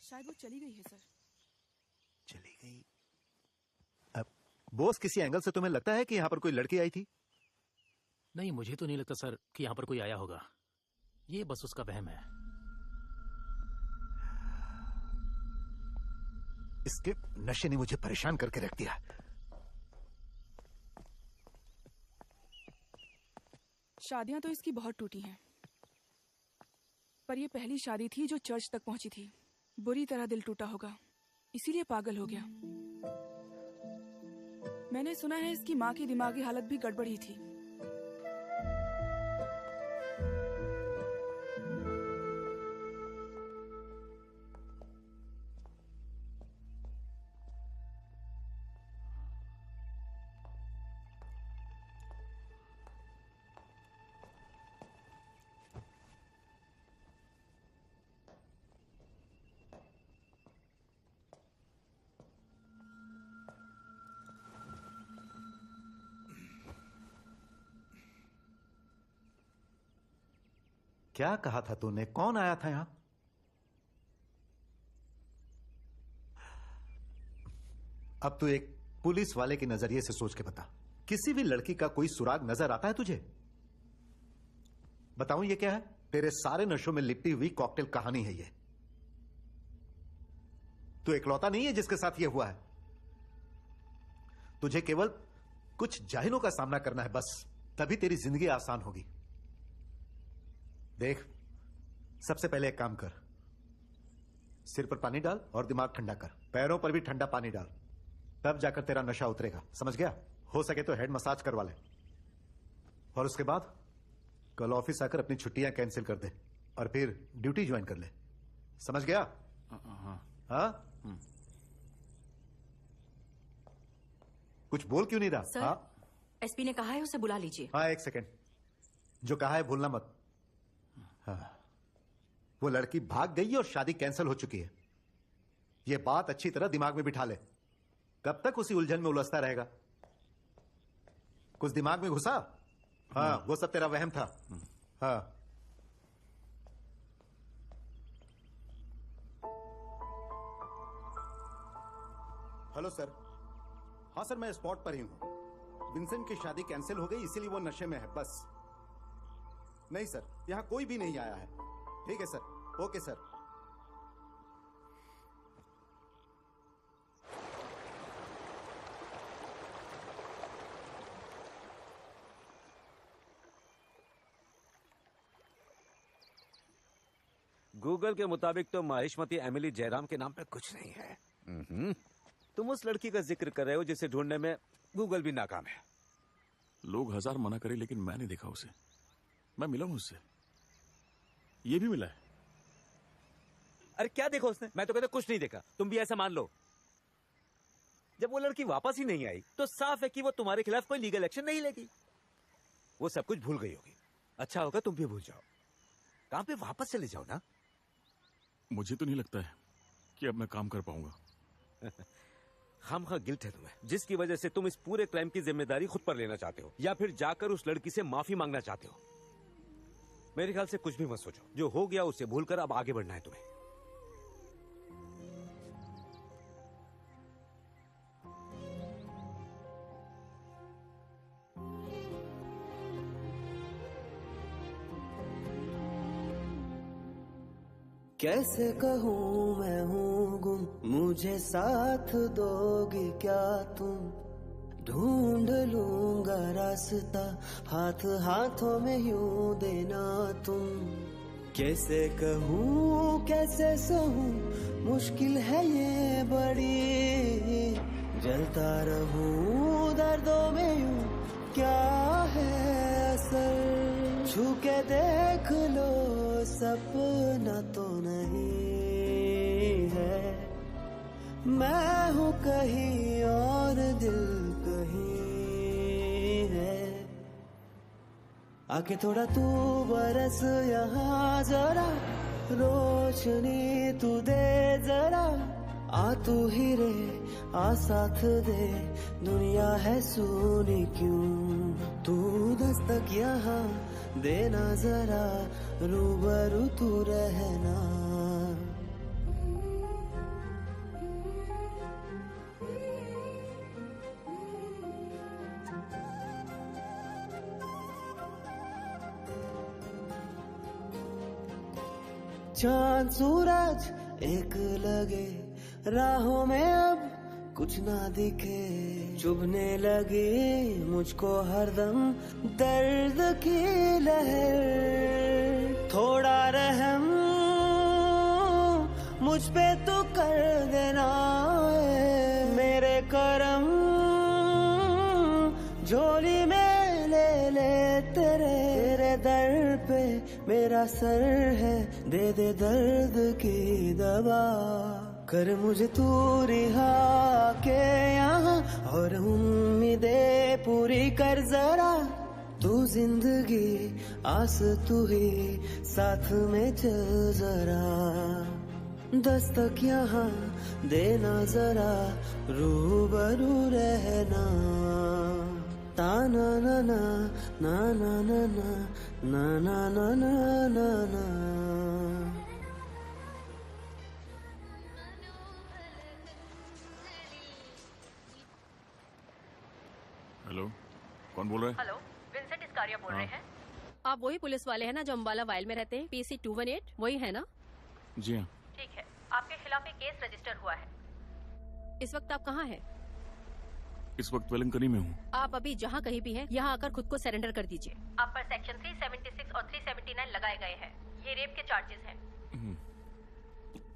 शायद वो चली गई है सर। चली गई? अब बॉस, किसी एंगल से तुम्हें लगता है कि यहाँ पर कोई लड़की आई थी? नहीं, मुझे तो नहीं लगता सर कि यहाँ पर कोई आया होगा। ये बस उसका वहम है। इसके नशे ने मुझे परेशान करके रख दिया। शादियां तो इसकी बहुत टूटी हैं, पर ये पहली शादी थी जो चर्च तक पहुंची थी। बुरी तरह दिल टूटा होगा, इसीलिए पागल हो गया। मैंने सुना है इसकी माँ की दिमागी हालत भी गड़बड़ ही थी। क्या कहा था तूने? कौन आया था यहां? अब तू एक पुलिस वाले के नजरिए से सोच के बता, किसी भी लड़की का कोई सुराग नजर आता है तुझे? बताऊं ये क्या है? तेरे सारे नशों में लिपटी हुई कॉकटेल कहानी है ये। तू इकलौता नहीं है जिसके साथ ये हुआ है। तुझे केवल कुछ जाहिलों का सामना करना है बस, तभी तेरी जिंदगी आसान होगी। देख, सबसे पहले एक काम कर, सिर पर पानी डाल और दिमाग ठंडा कर। पैरों पर भी ठंडा पानी डाल, तब जाकर तेरा नशा उतरेगा, समझ गया? हो सके तो हेड मसाज करवा ले, और उसके बाद कल ऑफिस आकर अपनी छुट्टियां कैंसिल कर दे और फिर ड्यूटी ज्वाइन कर ले, समझ गया? हाँ? कुछ बोल क्यों नहीं रहा? सर, एसपी ने कहा है उसे बुला लीजिए। हाँ, एक सेकेंड, जो कहा है भूलना मत। हाँ, वो लड़की भाग गई और शादी कैंसिल हो चुकी है। ये बात अच्छी तरह दिमाग में बिठा ले। कब तक उसी उलझन में उलझता रहेगा? कुछ दिमाग में घुसा? हाँ, वो सब तेरा वहम था। हाँ, हेलो सर। हाँ सर, मैं स्पॉट पर ही हूं। विंसेंट की शादी कैंसिल हो गई, इसीलिए वो नशे में है बस। नहीं सर, यहां कोई भी नहीं आया है। ठीक है सर, ओके सर। गूगल के मुताबिक तो माहिष्मती एमिली जयराम के नाम पे कुछ नहीं है। तुम उस लड़की का जिक्र कर रहे हो जिसे ढूंढने में गूगल भी नाकाम है। लोग हजार मना करे लेकिन मैं नहीं देखा उसे। मैं मिला हूं उससे, ये भी मिला है। अरे क्या देखा उसने? मैं तो कहता कुछ नहीं देखा, तुम भी ऐसा मान लो। जब वो लड़की वापस ही नहीं आई तो साफ है कि वो तुम्हारे खिलाफ कोई लीगल एक्शन नहीं लेगी। वो सब कुछ भूल गई होगी। अच्छा होगा तुम भी भूल जाओ, काम पे वापस चले जाओ ना। मुझे तो नहीं लगता है कि अब मैं काम कर पाऊंगा। खामखा गिल्ट है तुम्हें, जिसकी वजह से तुम इस पूरे क्राइम की जिम्मेदारी खुद पर लेना चाहते हो या फिर जाकर उस लड़की से माफी मांगना चाहते हो। मेरे ख्याल से कुछ भी मत सोचो, जो हो गया उसे भूलकर अब आगे बढ़ना है तुम्हें। कैसे कहूँ मैं हूँ गुम, मुझे साथ दोगी क्या तुम? ढूंढ लूंगा रास्ता, हाथ हाथों में यूं देना तुम। कैसे कहूँ कैसे सहूँ मुश्किल है ये बड़ी, जलता रहूं दर्दों में यूं क्या है असर, छू के देख लो सपना तो नहीं है, मैं हूँ कहीं और दिल कहीं है, आके थोड़ा तू बरस यहाँ जरा, रोशनी तू दे जरा, आ तू ही रे आ साथ दे, दुनिया है सुनी क्यों, तू दस्तक यहाँ देना जरा, रूबरू तू रहना। चांद सूरज एक लगे, राहों में अब कुछ ना दिखे, चुभने लगी मुझको हरदम दर्द की लहर, थोड़ा रहम मुझ पे तू कर देना, मेरे करम झोली में ले ले तेरे दर पे मेरा सर है, दे दे दर्द की दवा, कर मुझे तू रिहा के यहाँ, और उम्मीदें पूरी कर जरा, तू जिंदगी आस तू ही साथ में चल जरा, दस्तक यहाँ देना जरा, रूबरू रहना, ताना ना ना ना ना ना ना ना ना ना ना ना। हेलो, कौन बोल रहा है? हेलो, विंसेंट इसकारिया बोल रहे हैं? आप वही पुलिस वाले हैं ना जो अम्बाला वाइल में रहते हैं? PC 218 वही है ना? जी हाँ। ठीक है, आपके खिलाफ एक केस रजिस्टर हुआ है। इस वक्त आप कहाँ हैं? इस वक्त वेलंकनी में हूँ। आप अभी जहाँ कहीं भी हैं, यहाँ आकर खुद को सरेंडर कर दीजिए। आप पर सेक्शन 376 और 379 लगाए गए हैं। ये रेप के चार्जेस हैं।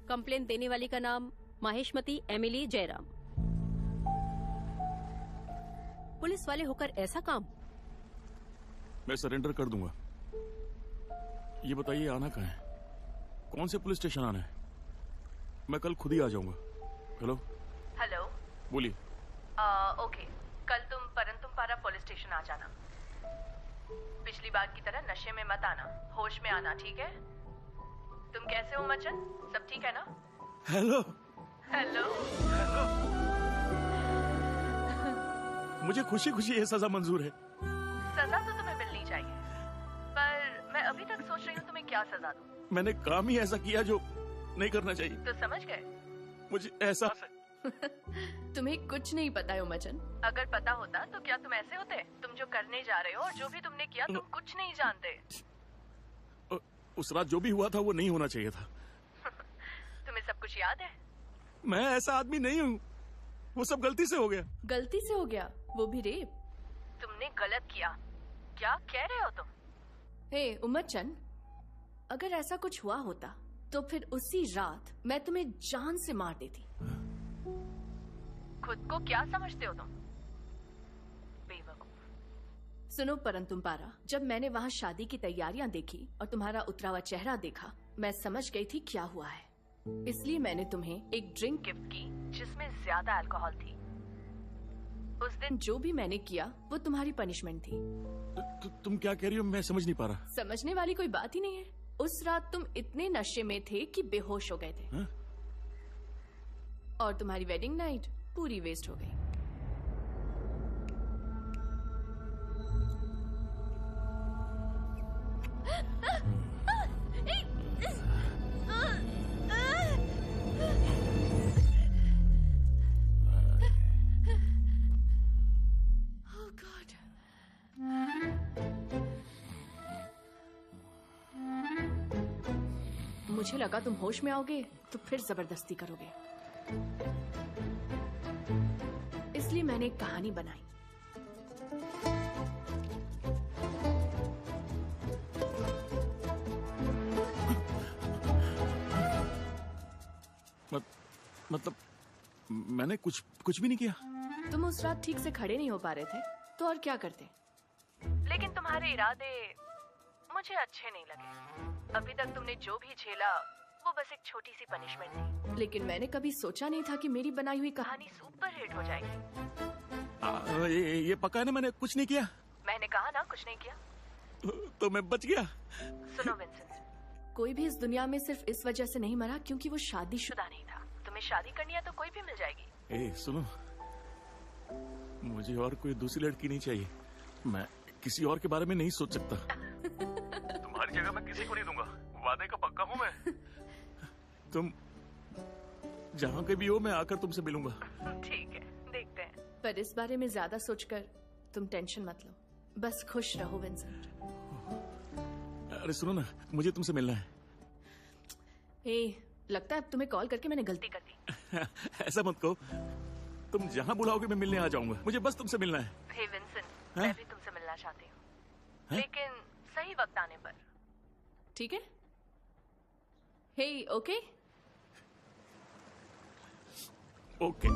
कंप्लेन देने वाली का नाम माहेशमती एमिली जयराम। पुलिस वाले होकर ऐसा काम? मैं सरेंडर कर दूंगा। ये बताइए आना कहाँ है? कौन से पुलिस स्टेशन आना है? मैं कल खुद ही आ जाऊंगा। हेलो हेलो, बोलिए। ओके, कल तुम परंतुमपारा पुलिस स्टेशन आ जाना। पिछली बार की तरह नशे में मत आना, होश में आना, ठीक है? तुम कैसे हो मचन? सब ठीक है ना? Hello hello. मुझे खुशी खुशी ये सजा मंजूर है। सजा तो तुम्हें मिलनी चाहिए, पर मैं अभी तक सोच रही हूँ तुम्हें क्या सजा दूँ। मैंने काम ही ऐसा किया जो नहीं करना चाहिए। तो समझ गए? मुझे एहसास है। तुम्हें कुछ नहीं पता है उमचन। अगर पता होता तो क्या तुम ऐसे होते? तुम जो करने जा रहे हो और जो भी तुमने किया, तुम कुछ नहीं जानते। उस रात जो भी हुआ था वो नहीं होना चाहिए था। तुम्हें सब कुछ याद है? मैं ऐसा आदमी नहीं हूँ, वो सब गलती से हो गया। गलती से हो गया? वो भी रेप? तुमने गलत किया। क्या कह रहे हो तुम? हे उमचन, अगर ऐसा कुछ हुआ होता तो फिर उसी रात मैं तुम्हें जान से मार देती। खुद को क्या समझते हो तुम? बेवकूफ। सुनो परंतुमपारा, जब मैंने वहाँ शादी की तैयारियां देखी और तुम्हारा उतरा हुआ चेहरा देखा, मैं समझ गई थी क्या हुआ है। इसलिए मैंने तुम्हें एक ड्रिंक गिफ्ट की जिसमें ज्यादा अल्कोहल थी। उस दिन जो भी मैंने किया वो तुम्हारी पनिशमेंट थी। तुम क्या कह रही हो? मैं समझ नहीं पा रहा। समझने वाली कोई बात ही नहीं है। उस रात तुम इतने नशे में थे कि बेहोश हो गए थे। हा? और तुम्हारी वेडिंग नाइट पूरी वेस्ट हो गई। Oh God. मुझे लगा तुम होश में आओगे तो फिर जबरदस्ती करोगे, इसलिए मैंने एक कहानी बनाई। मतलब मैंने कुछ भी नहीं किया। तुम उस रात ठीक से खड़े नहीं हो पा रहे थे तो और क्या करते, लेकिन तुम्हारे इरादे मुझे अच्छे नहीं लगे। अभी तक तुमने जो भी झेला वो बस एक छोटी सी पनिशमेंट थी, लेकिन मैंने कभी सोचा नहीं था कि मेरी बनाई हुई कहानी सुपर हिट हो जाएगी। ये पक्का है ना, मैंने कुछ नहीं किया। मैंने कहा ना कुछ नहीं किया। तो मैं बच गया। सुनो विंसेंट, कोई भी इस दुनिया में सिर्फ इस वजह से नहीं मरा क्योंकि वो शादीशुदा नहीं था। तुम्हें शादी करनी है तो कोई भी मिल जाएगी। सुनो, मुझे और कोई दूसरी लड़की नहीं चाहिए। मैं किसी और के बारे में नहीं सोच सकता। तुम्हारी जगह मैं किसी को नहीं दूंगा, वादे का पक्का हूँ मैं। तुम जहाँ के भी हो मैं आकर तुमसे मिलूंगा। ठीक है, देखते हैं। पर इस बारे में ज्यादा सोचकर तुम टेंशन मत लो, बस खुश रहो विंसेंट। अरे सुनो ना, मुझे तुमसे मिलना है। लगता है अब तुम्हें कॉल करके मैंने गलती कर दी। ऐसा मत कहो, तुम जहाँ बुलाओगे मैं मिलने आ जाऊंगा। मुझे बस तुमसे मिलना है। हे विंसेंट, मैं भी तुमसे मिलना चाहती हूँ, लेकिन सही वक्त आने पर। ठीक है? हे, ओके? Okay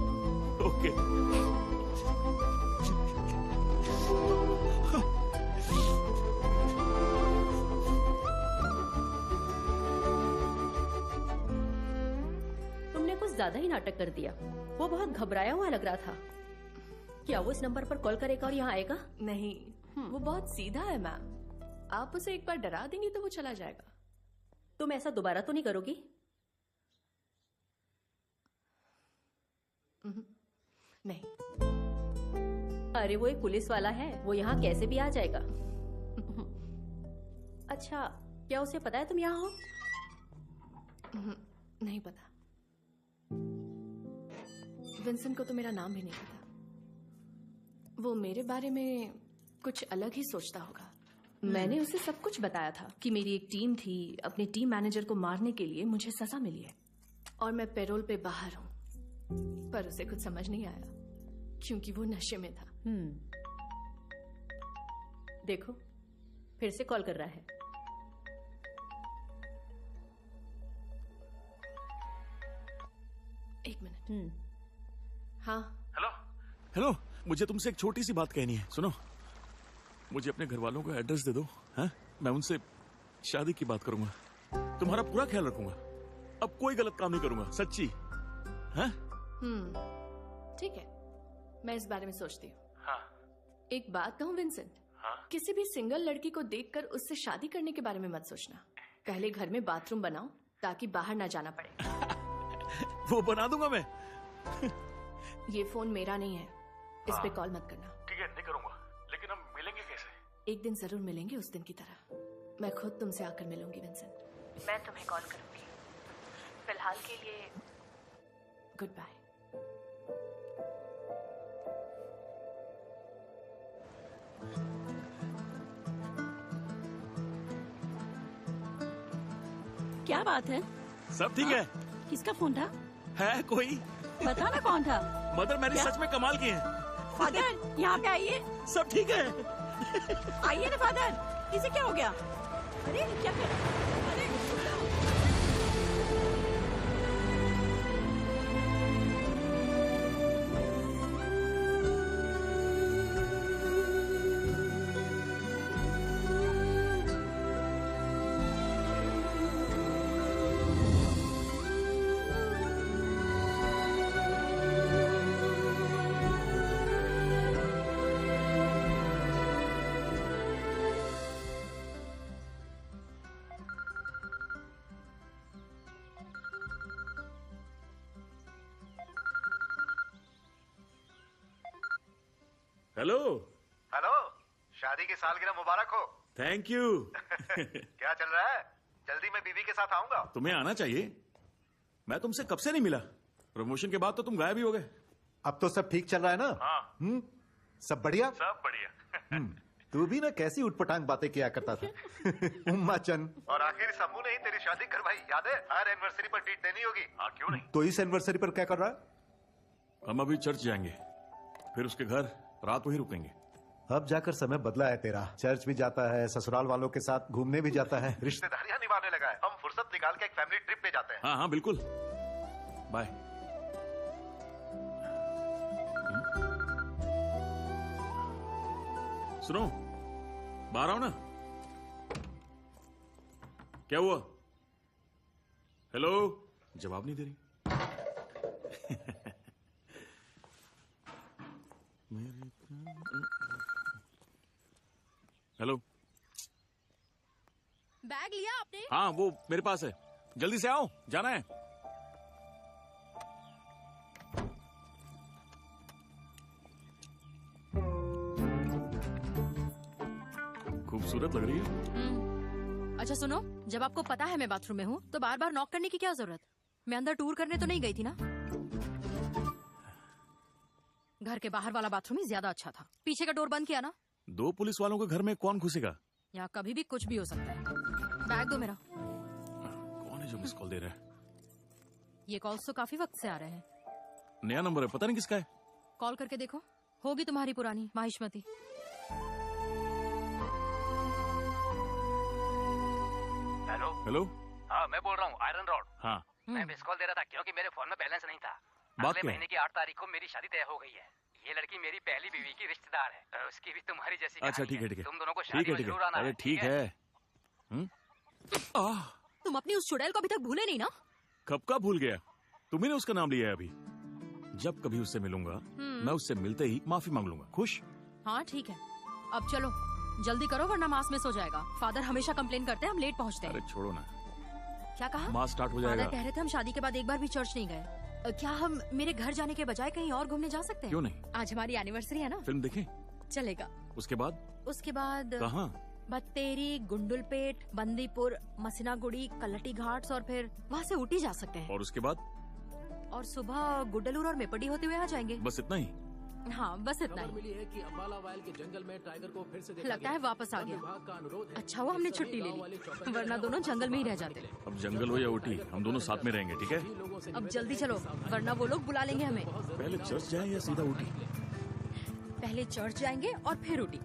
okay. तुमने कुछ ज्यादा ही नाटक कर दिया। वो बहुत घबराया हुआ लग रहा था। क्या वो इस नंबर पर कॉल करेगा और यहाँ आएगा? नहीं, वो बहुत सीधा है मैम। आप उसे एक बार डरा देंगी तो वो चला जाएगा। तुम ऐसा दोबारा तो नहीं करोगी? नहीं। अरे वो एक पुलिस वाला है, वो यहाँ कैसे भी आ जाएगा। अच्छा, क्या उसे पता है तुम यहाँ हो? नहीं पता। विंसेंट को तो मेरा नाम भी नहीं पता। वो मेरे बारे में कुछ अलग ही सोचता होगा। मैंने उसे सब कुछ बताया था कि मेरी एक टीम थी, अपने टीम मैनेजर को मारने के लिए मुझे सजा मिली है और मैं पैरोल पे बाहर हूँ। पर उसे कुछ समझ नहीं आया क्योंकि वो नशे में था। देखो, फिर से कॉल कर रहा है। एक मिनट। हाँ। हेलो, मुझे तुमसे एक छोटी सी बात कहनी है। सुनो, मुझे अपने घर वालों का एड्रेस दे दो। हाँ, मैं उनसे शादी की बात करूंगा। तुम्हारा पूरा ख्याल रखूंगा। अब कोई गलत काम नहीं करूंगा, सच्ची। हाँ? ठीक है, मैं इस बारे में सोचती हूँ। हाँ। एक बात कहूँ विंसेंट, किसी भी सिंगल लड़की को देखकर उससे शादी करने के बारे में मत सोचना। पहले घर में बाथरूम बनाओ ताकि बाहर ना जाना पड़े। वो बना दूंगा मैं। ये फोन मेरा नहीं है, इस पे कॉल मत करना। ठीक है, नहीं करूंगा। लेकिन हम मिलेंगे कैसे? एक दिन जरूर मिलेंगे, उस दिन की तरह। मैं खुद तुमसे आकर मिलूंगी विंसेंट। मैं तुम्हें कॉल करूंगी। फिलहाल के लिए गुड बाय। क्या बात है? सब ठीक है। किसका फोन था? है कोई? बता ना कौन था। मदर, मैंने सच में कमाल किए हैं। फादर, यहाँ पे आइए। सब ठीक है। आइए ना फादर, इसे क्या हो गया? अरे क्या कर... अरे हेलो। हेलो, शादी की सालगिरह मुबारक हो। Thank you. क्या चल रहा है? जल्दी मैं बीवी के साथ आऊंगा। तुम्हें आना चाहिए। मैं तुमसे कब से नहीं मिला। प्रमोशन के बाद तो तुम गायब ही हो गए। अब तो सब ठीक चल रहा है ना? हाँ। सब बढ़िया? सब बढ़िया। तू भी ना कैसी उटपटांग बातें किया करता था। उम्मा चंद। और आखिर समूह ने ही तेरी शादी करवाई, याद है? हर एनिवर्सरी पर ट्रीट देनी होगी। हाँ, क्यों नहीं? तो इस एनिवर्सरी पर क्या कर रहा है? हम अभी चर्च जाएंगे, फिर उसके घर रात वहीं रुकेंगे। अब जाकर समय बदला है तेरा। चर्च भी जाता है, ससुराल वालों के साथ घूमने भी जाता है, रिश्तेदारियां निभाने लगा है। हम फुर्सत निकाल के एक फैमिली ट्रिप पे जाते हैं। हाँ हाँ बिल्कुल। बाय। सुनो, बाहर आओ ना। क्या हुआ? हेलो, जवाब नहीं दे रही। हेलो। बैग लिया आपने? हाँ, वो मेरे पास है। जल्दी से आओ, जाना है। खूबसूरत लग रही है। अच्छा सुनो, जब आपको पता है मैं बाथरूम में हूँ तो बार बार नॉक करने की क्या जरूरत? मैं अंदर टूर करने तो नहीं गई थी ना। घर के बाहर वाला बाथरूम ही ज्यादा अच्छा था। पीछे का डोर बंद किया ना। 2 पुलिस वालों के घर में कौन घुसेगा? यहाँ कभी भी कुछ भी हो सकता है। बैग दो मेरा। कौन है जो मिस कॉल दे रहा है? ये कॉल्स तो काफी वक्त से आ रहे हैं। नया नंबर है, पता नहीं किसका है। कॉल करके देखो, होगी तुम्हारी पुरानी माहिष्मती। हेलो। हेलो। हाँ, मैं बोल रहा हूँ आयरन रॉड। हाँ। मैं मिस कॉल दे रहा था क्योंकि मेरे फोन में बैलेंस नहीं था। बात अगले क्या है? महीने की 8 तारीख को मेरी शादी तय हो गई है। ये लड़की मेरी पहली बीवी की रिश्तेदार है। उसकी भी तुम्हारी जैसी अच्छा कहानी ठीक है, ठीक है। तुम दोनों को ठीक शादी है, में ठीक जरूर है। आना अरे है। ठीक है। तुम अपनी उस चुड़ैल को अभी तक भूले नहीं ना? कब का भूल गया? तुम्ही ने उसका नाम लिया है अभी। जब कभी उससे मिलूंगा मैं उससे मिलते ही माफी मांग लूंगा। खुश? हाँ ठीक है, अब चलो जल्दी करो वरना मास मिस हो जाएगा। फादर हमेशा कंप्लेन करते हैं हम लेट पहुँचते हैं। अरे छोड़ो ना, क्या कहा? मास स्टार्ट हो फादर जाएगा। कह रहे थे हम शादी के बाद एक बार भी चर्च नहीं गए। क्या हम मेरे घर जाने के बजाय कहीं और घूमने जा सकते हैं? क्यों नहीं? आज हमारी एनिवर्सरी है ना। फिल्म देखें? चलेगा। उसके बाद? उसके बाद कहाँ? बत्तेरी, गुंडुलपेट, बंदीपुर, मसीनागुड़ी, कलटी घाट्स और फिर वहाँ से ऊटी जा सकते हैं। और उसके बाद? और सुबह गुड्डलूर और मेपड़ी होते हुए आ जाएंगे। बस इतना ही? हाँ बस इतना खबर ही। मिली है कि अम्बाला वाइल के जंगल में टाइगर को फिर से देखा लगता है गया। वापस आ वन गया। विभाग का अनुरोध है अच्छा हुआ हमने कि छुट्टी ले गांव वाले ली, चौकन्ने वरना रहें दोनों और जंगल में ही रह सावधान जाते। अब जंगल हो या ऊटी, हम दोनों साथ में रहेंगे, ठीक है? अब जल्दी चलो वरना वो लोग बुला लेंगे हमें। पहले चर्च जाए या सीधा ऊटी? पहले चर्च जाएंगे और फिर ऊटी।